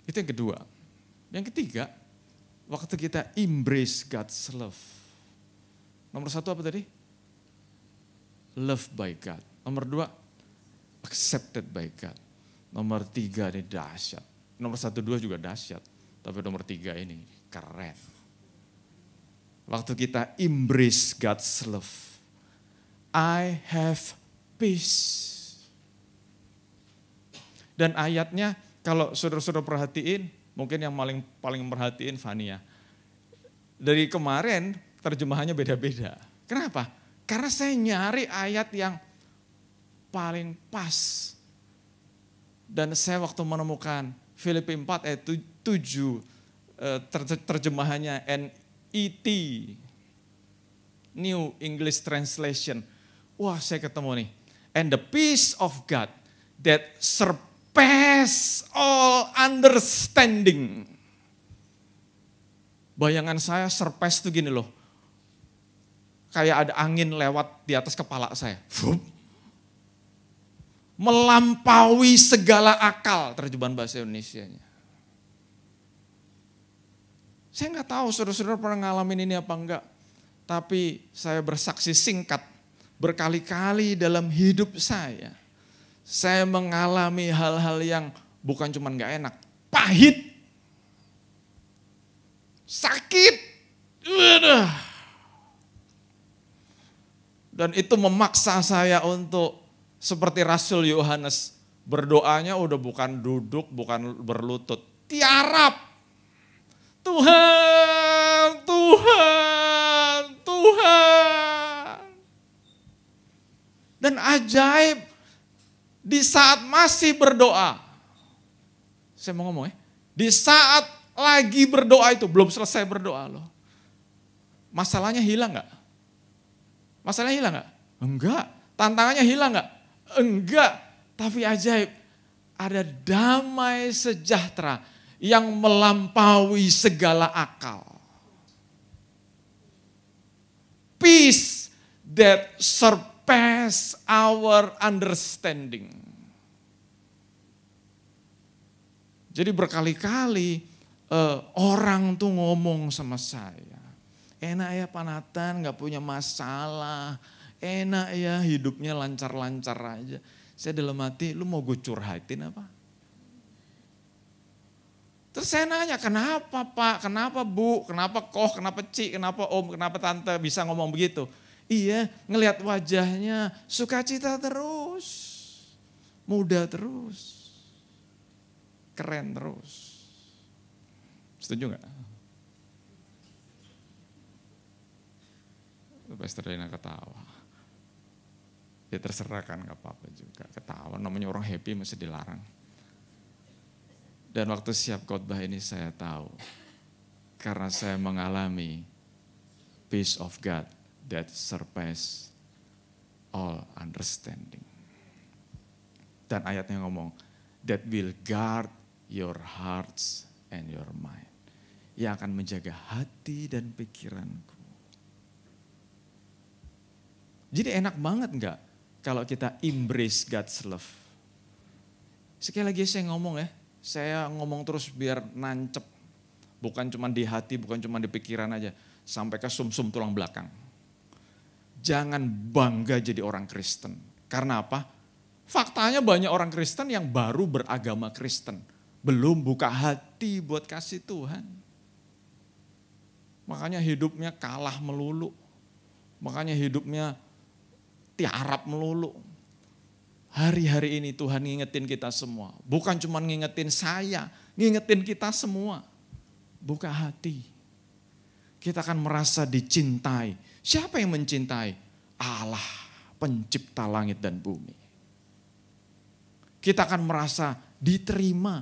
Itu yang kedua. Yang ketiga, waktu kita embrace God's love. Nomor satu apa tadi? Love by God. Nomor dua, accepted by God. Nomor tiga ini dahsyat. Nomor 1, 2 juga dahsyat. Tapi nomor 3 ini keren. Waktu kita embrace God's love. I have peace. Dan ayatnya kalau saudara-saudara perhatiin, mungkin yang paling merhatiin Fania. Dari kemarin terjemahannya beda-beda. Kenapa? Karena saya nyari ayat yang paling pas. Dan saya waktu menemukan Filipi 4 ayat 7, terjemahannya NET, New English Translation. Wah, saya ketemu nih. And the peace of God that surpass all understanding. Bayangan saya surpass itu gini loh. Kayak ada angin lewat di atas kepala saya. Melampaui segala akal, terjemahan bahasa Indonesianya. Saya nggak tahu saudara-saudara pernah ngalamin ini apa enggak. Tapi saya bersaksi singkat, berkali-kali dalam hidup saya mengalami hal-hal yang bukan cuma nggak enak, pahit, sakit, dan itu memaksa saya untuk seperti Rasul Yohanes, berdoanya udah bukan duduk, bukan berlutut, tiarap. Tuhan, Tuhan, Tuhan. Dan ajaib, di saat masih berdoa, saya mau ngomong ya, di saat lagi berdoa itu, belum selesai berdoa loh. Masalahnya hilang gak? Masalahnya hilang gak? Enggak. Tantangannya hilang gak? Enggak. Tapi ajaib, ada damai sejahtera yang melampaui segala akal. Peace that surpass our understanding. Jadi berkali-kali orang tuh ngomong sama saya, enak ya Pak Nathan, gak punya masalah, enak ya hidupnya lancar-lancar aja. Saya dalam hati, lu mau gue curhatin apa? Terus saya nanya, kenapa Pak, kenapa Bu, kenapa Koh, kenapa Cik, kenapa Om, kenapa Tante bisa ngomong begitu? Iya, ngelihat wajahnya sukacita terus, muda terus, keren terus. Setuju gak? Pastor Dina ketawa. Ya terserah kan, gak apa-apa juga. Ketawa, namanya orang happy mesti dilarang. Dan waktu siap khotbah ini saya tahu, karena saya mengalami peace of God that surpass all understanding. Dan ayatnya ngomong, that will guard your hearts and your mind. Yang akan menjaga hati dan pikiranku. Jadi enak banget enggak kalau kita embrace God's love? Sekali lagi saya ngomong ya, saya ngomong terus biar nancep. Bukan cuma di hati, bukan cuma di pikiran aja. Sampai ke sumsum tulang belakang. Jangan bangga jadi orang Kristen. Karena apa? Faktanya banyak orang Kristen yang baru beragama Kristen. Belum buka hati buat kasih Tuhan. Makanya hidupnya kalah melulu. Makanya hidupnya tiarap melulu. Hari-hari ini Tuhan ngingetin kita semua. Bukan cuma ngingetin saya, ngingetin kita semua. Buka hati. Kita akan merasa dicintai. Siapa yang mencintai? Allah, pencipta langit dan bumi. Kita akan merasa diterima.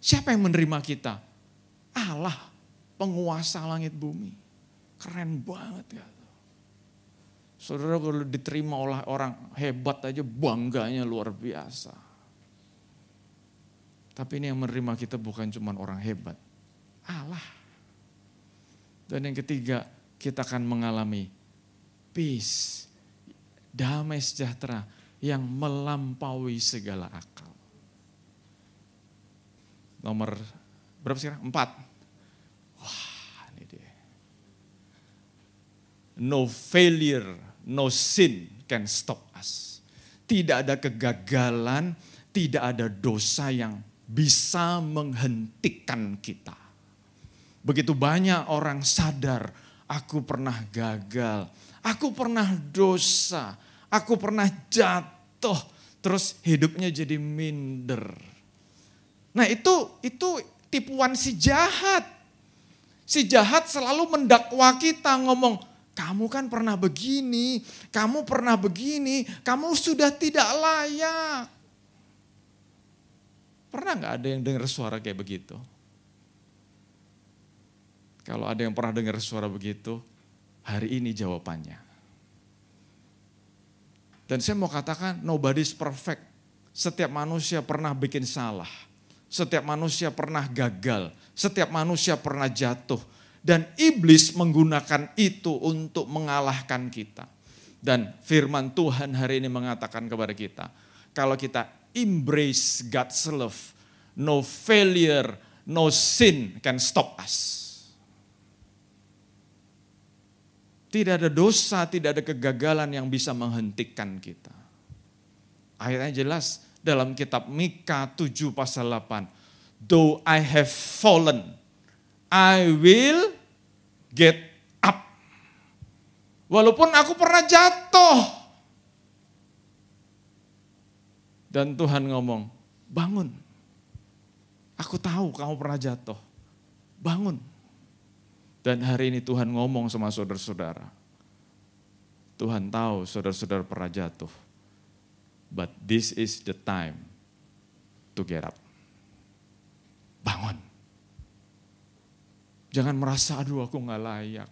Siapa yang menerima kita? Allah, penguasa langit bumi. Keren banget ya. Saudara kalau diterima oleh orang hebat aja bangganya luar biasa. Tapi ini yang menerima kita bukan cuma orang hebat. Allah. Dan yang ketiga, kita akan mengalami peace, damai sejahtera yang melampaui segala akal. Nomor berapa sekarang? 4. Wah, ini dia. No failure, no sin can stop us. Tidak ada kegagalan, tidak ada dosa yang bisa menghentikan kita. Begitu banyak orang sadar, aku pernah gagal, aku pernah dosa, aku pernah jatuh, terus hidupnya jadi minder. Nah itu tipuan si jahat. Si jahat selalu mendakwa kita ngomong, kamu kan pernah begini, kamu pernah begini, kamu sudah tidak layak. Pernah gak ada yang dengar suara kayak begitu? Kalau ada yang pernah dengar suara begitu, hari ini jawabannya. Dan saya mau katakan, nobody's perfect. Setiap manusia pernah bikin salah. Setiap manusia pernah gagal. Setiap manusia pernah jatuh. Dan iblis menggunakan itu untuk mengalahkan kita. Dan firman Tuhan hari ini mengatakan kepada kita, kalau kita embrace God's love, no failure, no sin can stop us. Tidak ada dosa, tidak ada kegagalan yang bisa menghentikan kita. Ayatnya jelas dalam kitab Mika 7 pasal 8. Though I have fallen, I will get up. Walaupun aku pernah jatuh. Dan Tuhan ngomong, bangun. Aku tahu kamu pernah jatuh. Bangun. Dan hari ini Tuhan ngomong sama saudara-saudara. Tuhan tahu saudara-saudara pernah jatuh. But this is the time to get up. Bangun. Jangan merasa, aduh aku gak layak.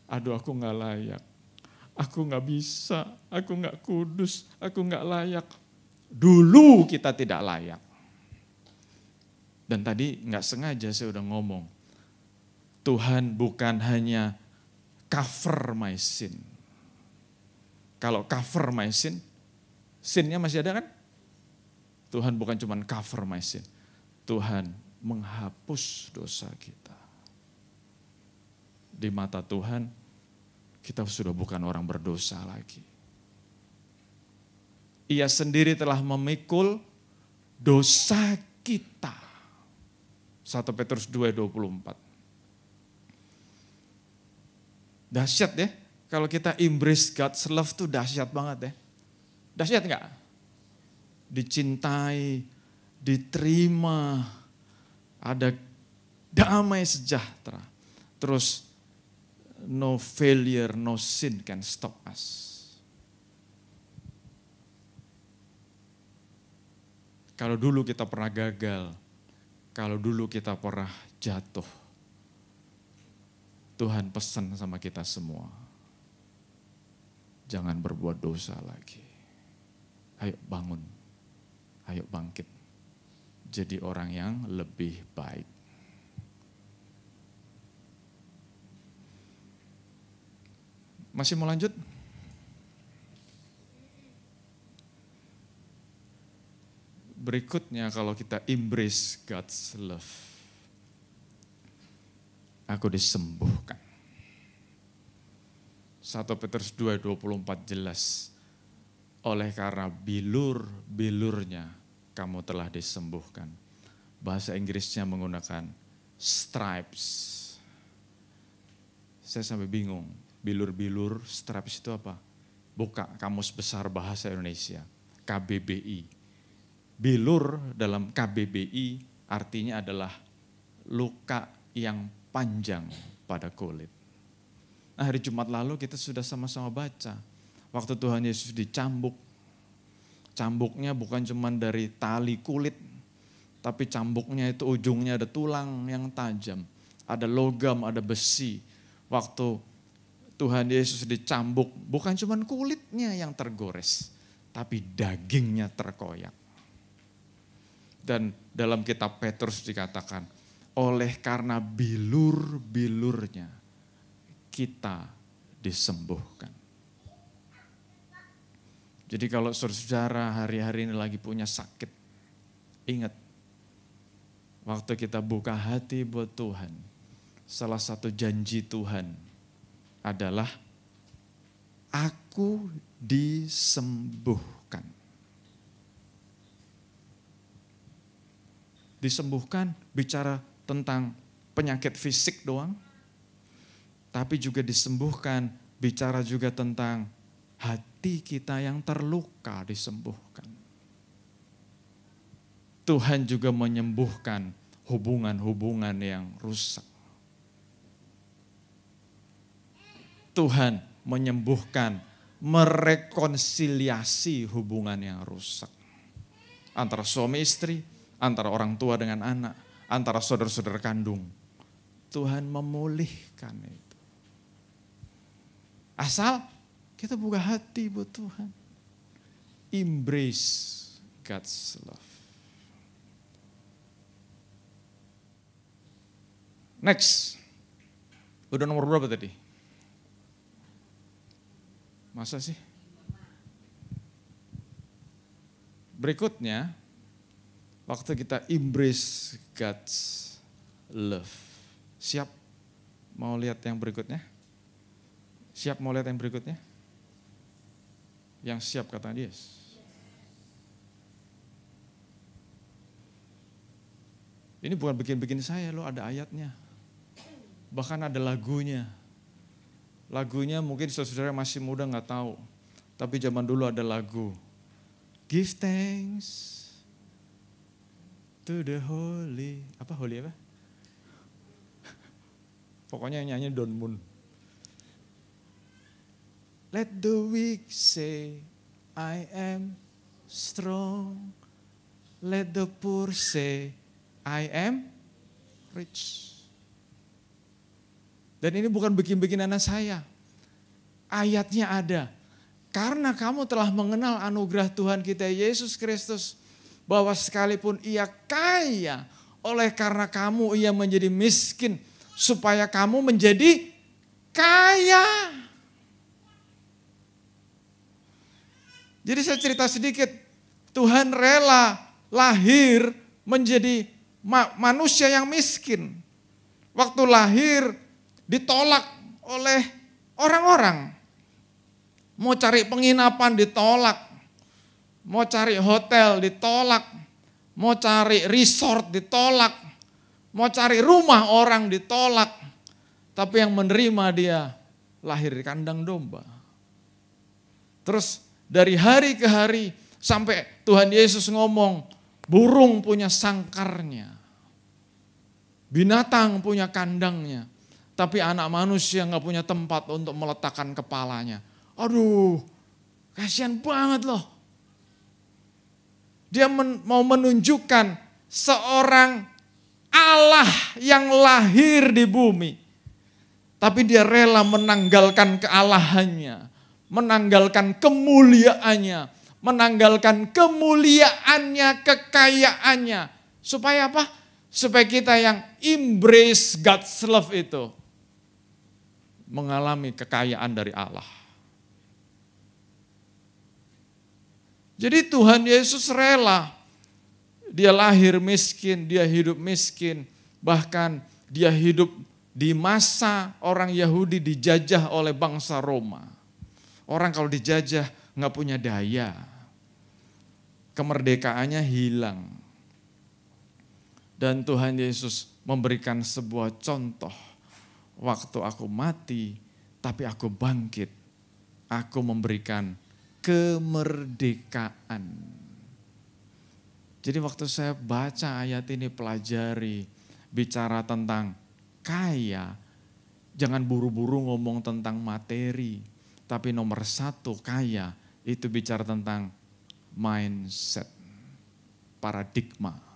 Aduh aku gak layak. Aku gak bisa, aku gak kudus, aku gak layak. Dulu kita tidak layak. Dan tadi gak sengaja saya udah ngomong. Tuhan bukan hanya cover my sin. Kalau cover my sin, sinnya masih ada kan? Tuhan bukan cuma cover my sin. Tuhan menghapus dosa kita. Di mata Tuhan, kita sudah bukan orang berdosa lagi. Ia sendiri telah memikul dosa kita. 1 Petrus 2:24. Dahsyat ya, kalau kita embrace God's love tuh dahsyat banget ya. Dahsyat enggak? Dicintai, diterima, ada damai sejahtera. Terus no failure, no sin can stop us. Kalau dulu kita pernah gagal, kalau dulu kita pernah jatuh, Tuhan pesan sama kita semua, jangan berbuat dosa lagi. Ayo bangun, ayo bangkit, jadi orang yang lebih baik. Masih mau lanjut? Berikutnya kalau kita embrace God's love, aku disembuhkan. 1 Petrus 2:24 jelas. Oleh karena bilur-bilurnya kamu telah disembuhkan. Bahasa Inggrisnya menggunakan stripes. Saya sampai bingung. Bilur-bilur, stripes itu apa? Buka Kamus Besar Bahasa Indonesia. KBBI. Bilur dalam KBBI artinya adalah luka yang panjang pada kulit. Nah, hari Jumat lalu kita sudah sama-sama baca. Waktu Tuhan Yesus dicambuk. Cambuknya bukan cuma dari tali kulit. Tapi cambuknya itu ujungnya ada tulang yang tajam. Ada logam, ada besi. Waktu Tuhan Yesus dicambuk, bukan cuma kulitnya yang tergores. Tapi dagingnya terkoyak. Dan dalam kitab Petrus dikatakan, oleh karena bilur-bilurnya kita disembuhkan. Jadi kalau saudara hari-hari ini lagi punya sakit, ingat, waktu kita buka hati buat Tuhan, salah satu janji Tuhan adalah aku disembuhkan. Disembuhkan bicara tentang penyakit fisik doang, tapi juga disembuhkan bicara juga tentang hati kita yang terluka disembuhkan. Tuhan juga menyembuhkan hubungan-hubungan yang rusak. Tuhan menyembuhkan, merekonsiliasi hubungan yang rusak. Antara suami istri, antara orang tua dengan anak, antara saudara-saudara kandung. Tuhan memulihkan itu. Asal kita buka hati buat Tuhan. Embrace God's love. Next. Udah nomor berapa tadi? Masa sih? Berikutnya, waktu kita embrace God's love. Siap mau lihat yang berikutnya? Siap mau lihat yang berikutnya? Yang siap kata dia. Ini bukan bikin-bikin saya loh, ada ayatnya. Bahkan ada lagunya. Lagunya mungkin saudara masih muda nggak tahu. Tapi zaman dulu ada lagu. Give thanks to the holy. Apa holy apa? Pokoknya nyanyi Don Moon. Let the weak say, I am strong. Let the poor say, I am rich. Dan ini bukan bikin-bikin anak saya. Ayatnya ada. Karena kamu telah mengenal anugerah Tuhan kita Yesus Kristus. Bahwa sekalipun ia kaya, oleh karena kamu ia menjadi miskin. Supaya kamu menjadi kaya. Jadi saya cerita sedikit. Tuhan rela lahir menjadi manusia yang miskin. Waktu lahir ditolak oleh orang-orang. Mau cari penginapan ditolak. Mau cari hotel ditolak. Mau cari resort ditolak. Mau cari rumah orang ditolak. Tapi yang menerima dia lahir di kandang domba. Terus dari hari ke hari sampai Tuhan Yesus ngomong, burung punya sangkarnya. Binatang punya kandangnya. Tapi anak manusia gak punya tempat untuk meletakkan kepalanya. Aduh, kasihan banget loh. Dia mau menunjukkan seorang Allah yang lahir di bumi. Tapi dia rela menanggalkan kealahannya. Menanggalkan kemuliaannya. Menanggalkan kemuliaannya, kekayaannya. Supaya apa? Supaya kita yang embrace God's love itu mengalami kekayaan dari Allah. Jadi Tuhan Yesus rela. Dia lahir miskin, dia hidup miskin. Bahkan dia hidup di masa orang Yahudi dijajah oleh bangsa Roma. Orang kalau dijajah nggak punya daya. Kemerdekaannya hilang. Dan Tuhan Yesus memberikan sebuah contoh. Waktu aku mati, tapi aku bangkit. Aku memberikan kemerdekaan. Jadi waktu saya baca ayat ini, pelajari, bicara tentang kaya, jangan buru-buru ngomong tentang materi. Tapi nomor satu kaya, itu bicara tentang mindset, paradigma.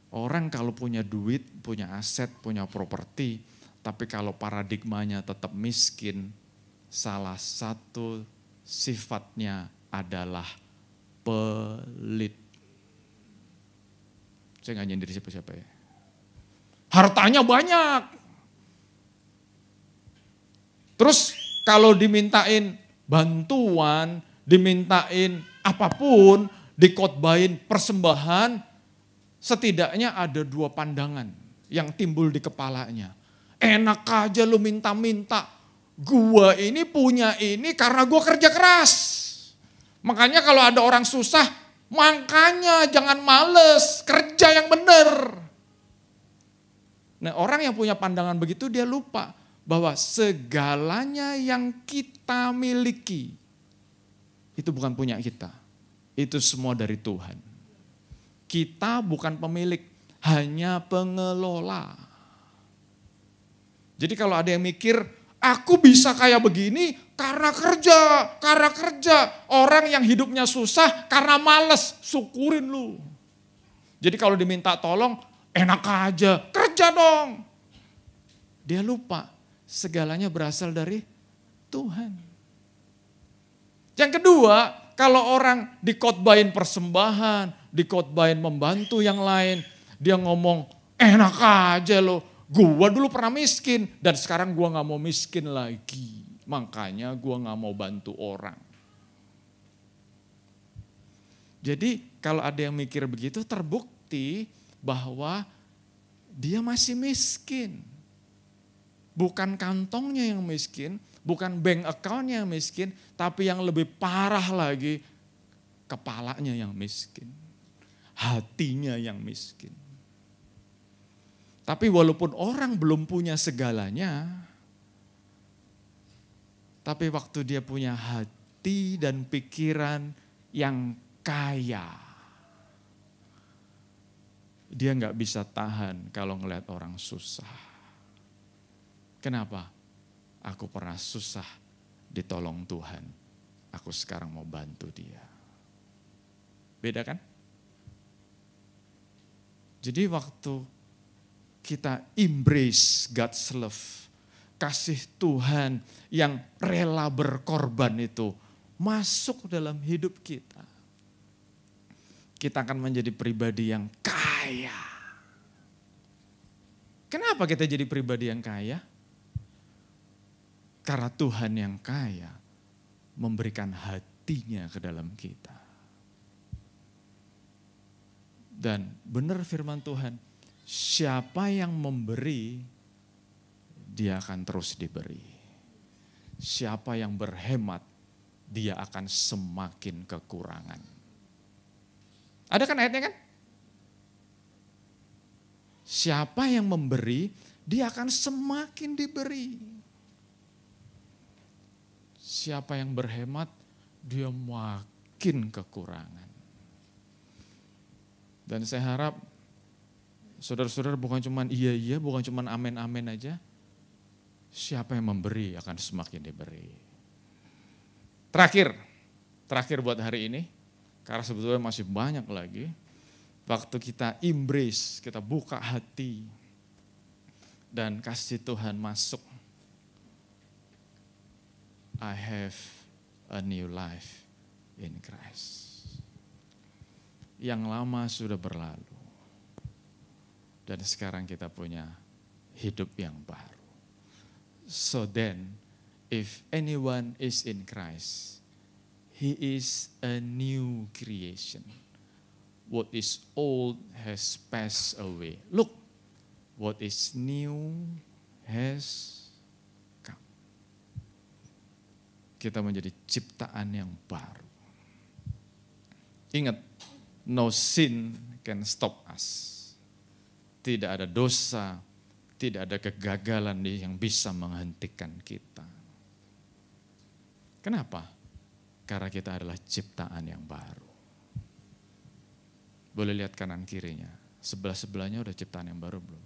Orang kalau punya duit, punya aset, punya properti, tapi kalau paradigmanya tetap miskin, salah satu sifatnya adalah pelit. Saya nggak nyindir siapa-siapa ya. Hartanya banyak. Terus kalau dimintain bantuan, dimintain apapun, dikotbahin persembahan, setidaknya ada dua pandangan yang timbul di kepalanya. Enak aja lu minta-minta. Gua ini punya ini karena gua kerja keras. Makanya kalau ada orang susah, makanya jangan males, kerja yang benar. Nah, orang yang punya pandangan begitu dia lupa bahwa segalanya yang kita miliki itu bukan punya kita. Itu semua dari Tuhan. Kita bukan pemilik, hanya pengelola. Jadi kalau ada yang mikir, aku bisa kayak begini karena kerja. Orang yang hidupnya susah karena males, syukurin lu. Jadi kalau diminta tolong, enak aja, kerja dong. Dia lupa, segalanya berasal dari Tuhan. Yang kedua, kalau orang dikotbahin persembahan, dikotbahin membantu yang lain, dia ngomong, enak aja loh, gua dulu pernah miskin dan sekarang gua gak mau miskin lagi. Makanya gua gak mau bantu orang. Jadi kalau ada yang mikir begitu, terbukti bahwa dia masih miskin. Bukan kantongnya yang miskin, bukan bank account-nya yang miskin, tapi yang lebih parah lagi, kepalanya yang miskin. Hatinya yang miskin. Tapi walaupun orang belum punya segalanya, tapi waktu dia punya hati dan pikiran yang kaya, dia gak bisa tahan kalau ngeliat orang susah. Kenapa? Aku pernah susah ditolong Tuhan. Aku sekarang mau bantu dia. Beda kan? Jadi waktu kita embrace God's love, kasih Tuhan yang rela berkorban itu masuk dalam hidup kita. Kita akan menjadi pribadi yang kaya. Kenapa kita jadi pribadi yang kaya? Karena Tuhan yang kaya memberikan hatinya ke dalam kita. Dan benar firman Tuhan, siapa yang memberi, dia akan terus diberi. Siapa yang berhemat, dia akan semakin kekurangan. Ada kan ayatnya kan? Siapa yang memberi, dia akan semakin diberi. Siapa yang berhemat, dia makin kekurangan. Dan saya harap saudara-saudara bukan cuma iya, bukan cuma amin aja. Siapa yang memberi akan semakin diberi. Terakhir buat hari ini, karena sebetulnya masih banyak lagi. Waktu kita embrace, kita buka hati dan kasih Tuhan masuk. I have a new life in Christ. Yang lama sudah berlalu. Dan sekarang kita punya hidup yang baru. So then, if anyone is in Christ, he is a new creation. What is old has passed away. Look, what is new has come. Kita menjadi ciptaan yang baru. Ingat, no sin can stop us. Tidak ada dosa, tidak ada kegagalan yang bisa menghentikan kita. Kenapa? Karena kita adalah ciptaan yang baru. Boleh lihat kanan kirinya, sebelah-sebelahnya udah ciptaan yang baru belum?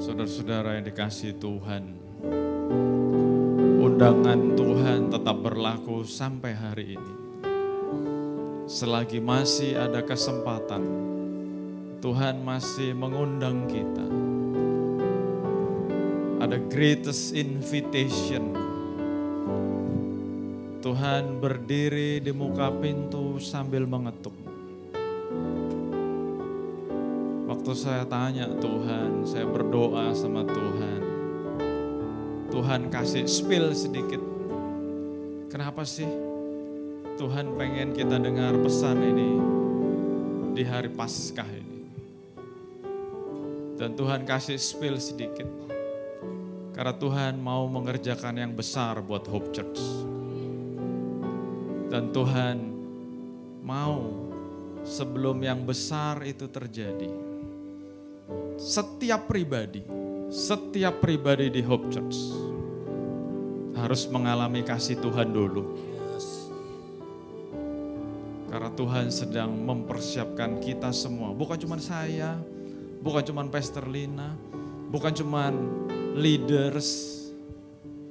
Saudara-saudara yang dikasihi Tuhan, undangan Tuhan tetap berlaku sampai hari ini. Selagi masih ada kesempatan, Tuhan masih mengundang kita. Ada greatest invitation. Tuhan berdiri di muka pintu sambil mengetuk. Waktu saya tanya Tuhan, saya berdoa sama Tuhan. Tuhan kasih spill sedikit. Kenapa sih Tuhan pengen kita dengar pesan ini di hari Paskah ini? Dan Tuhan kasih spill sedikit. Karena Tuhan mau mengerjakan yang besar buat Hope Church. Dan Tuhan mau sebelum yang besar itu terjadi, setiap pribadi di Hope Church harus mengalami kasih Tuhan dulu. Karena Tuhan sedang mempersiapkan kita semua. Bukan cuma saya, bukan cuma Pastor Lina, bukan cuma leaders,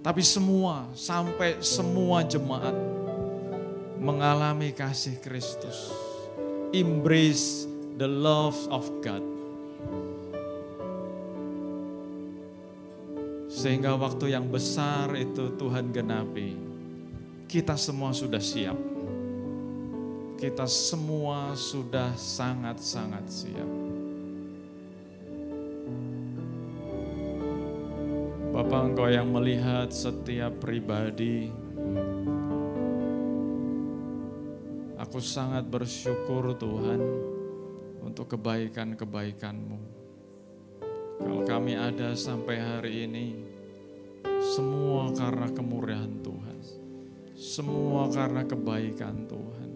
tapi semua, sampai semua jemaat mengalami kasih Kristus. Embrace the love of God. Sehingga waktu yang besar itu Tuhan genapi, kita semua sudah siap. Kita semua sudah sangat-sangat siap. Bapa, Engkau yang melihat setiap pribadi. Aku sangat bersyukur Tuhan untuk kebaikan-kebaikan-Mu. Kalau kami ada sampai hari ini, semua karena kemurahan Tuhan. Semua karena kebaikan Tuhan.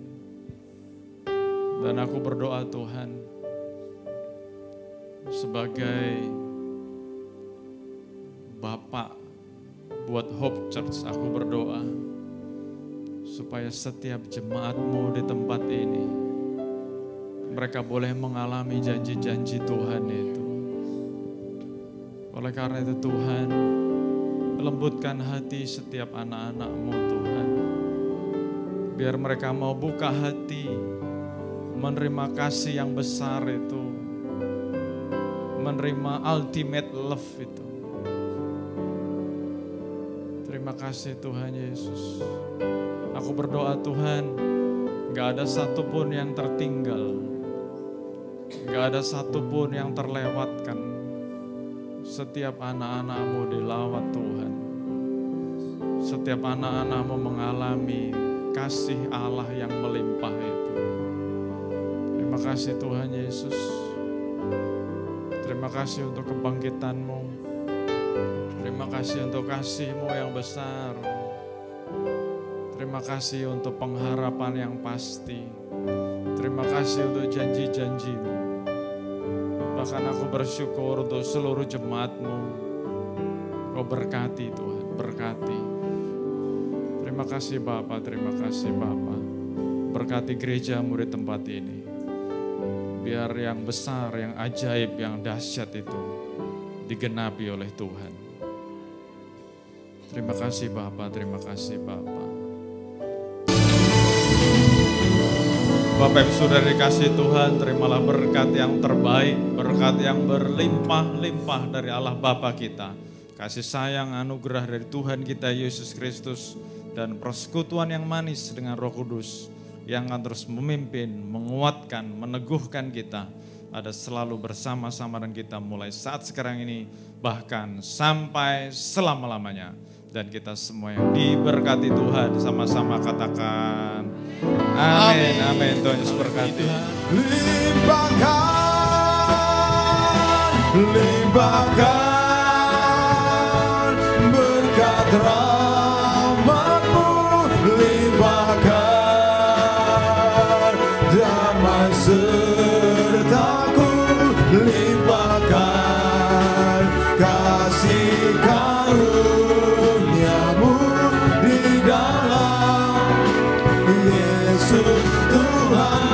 Dan aku berdoa Tuhan, sebagai Bapak buat Hope Church, aku berdoa supaya setiap jemaat-Mu di tempat ini, mereka boleh mengalami janji-janji Tuhan itu. Oleh karena itu Tuhan, lembutkan hati setiap anak-anak-Mu Tuhan. Biar mereka mau buka hati, menerima kasih yang besar itu, menerima ultimate love itu. Terima kasih Tuhan Yesus. Aku berdoa Tuhan, gak ada satupun yang tertinggal, gak ada satupun yang terlewatkan. Setiap anak-anak-Mu dilawat Tuhan. Setiap anak-anak-Mu mengalami kasih Allah yang melimpah itu. Terima kasih Tuhan Yesus. Terima kasih untuk kebangkitan-Mu. Terima kasih untuk kasih-Mu yang besar. Terima kasih untuk pengharapan yang pasti. Terima kasih untuk janji-janji-Mu. Bahkan aku bersyukur untuk seluruh jemaat-Mu. Kau berkati Tuhan, berkati. Terima kasih Bapa, terima kasih Bapa. Berkati gereja-Mu di tempat ini. Biar yang besar, yang ajaib, yang dahsyat itu digenapi oleh Tuhan. Terima kasih Bapa, terima kasih Bapa. Bapak Ibu Saudara dikasih Tuhan, terimalah berkat yang terbaik, berkat yang berlimpah-limpah dari Allah Bapa kita. Kasih sayang, anugerah dari Tuhan kita Yesus Kristus, dan persekutuan yang manis dengan Roh Kudus yang akan terus memimpin, menguatkan, meneguhkan kita, ada selalu bersama-sama dengan kita mulai saat sekarang ini, bahkan sampai selama-lamanya. Dan kita semua yang diberkati Tuhan, sama-sama katakan amin, amin. Tuhan Yesus berkati. Limpahkan, limpahkan berkat rahmat-Mu, limpahkan damai serta-Ku, limpahkan kasih karunia-Mu di dalam Yesus Tuhan.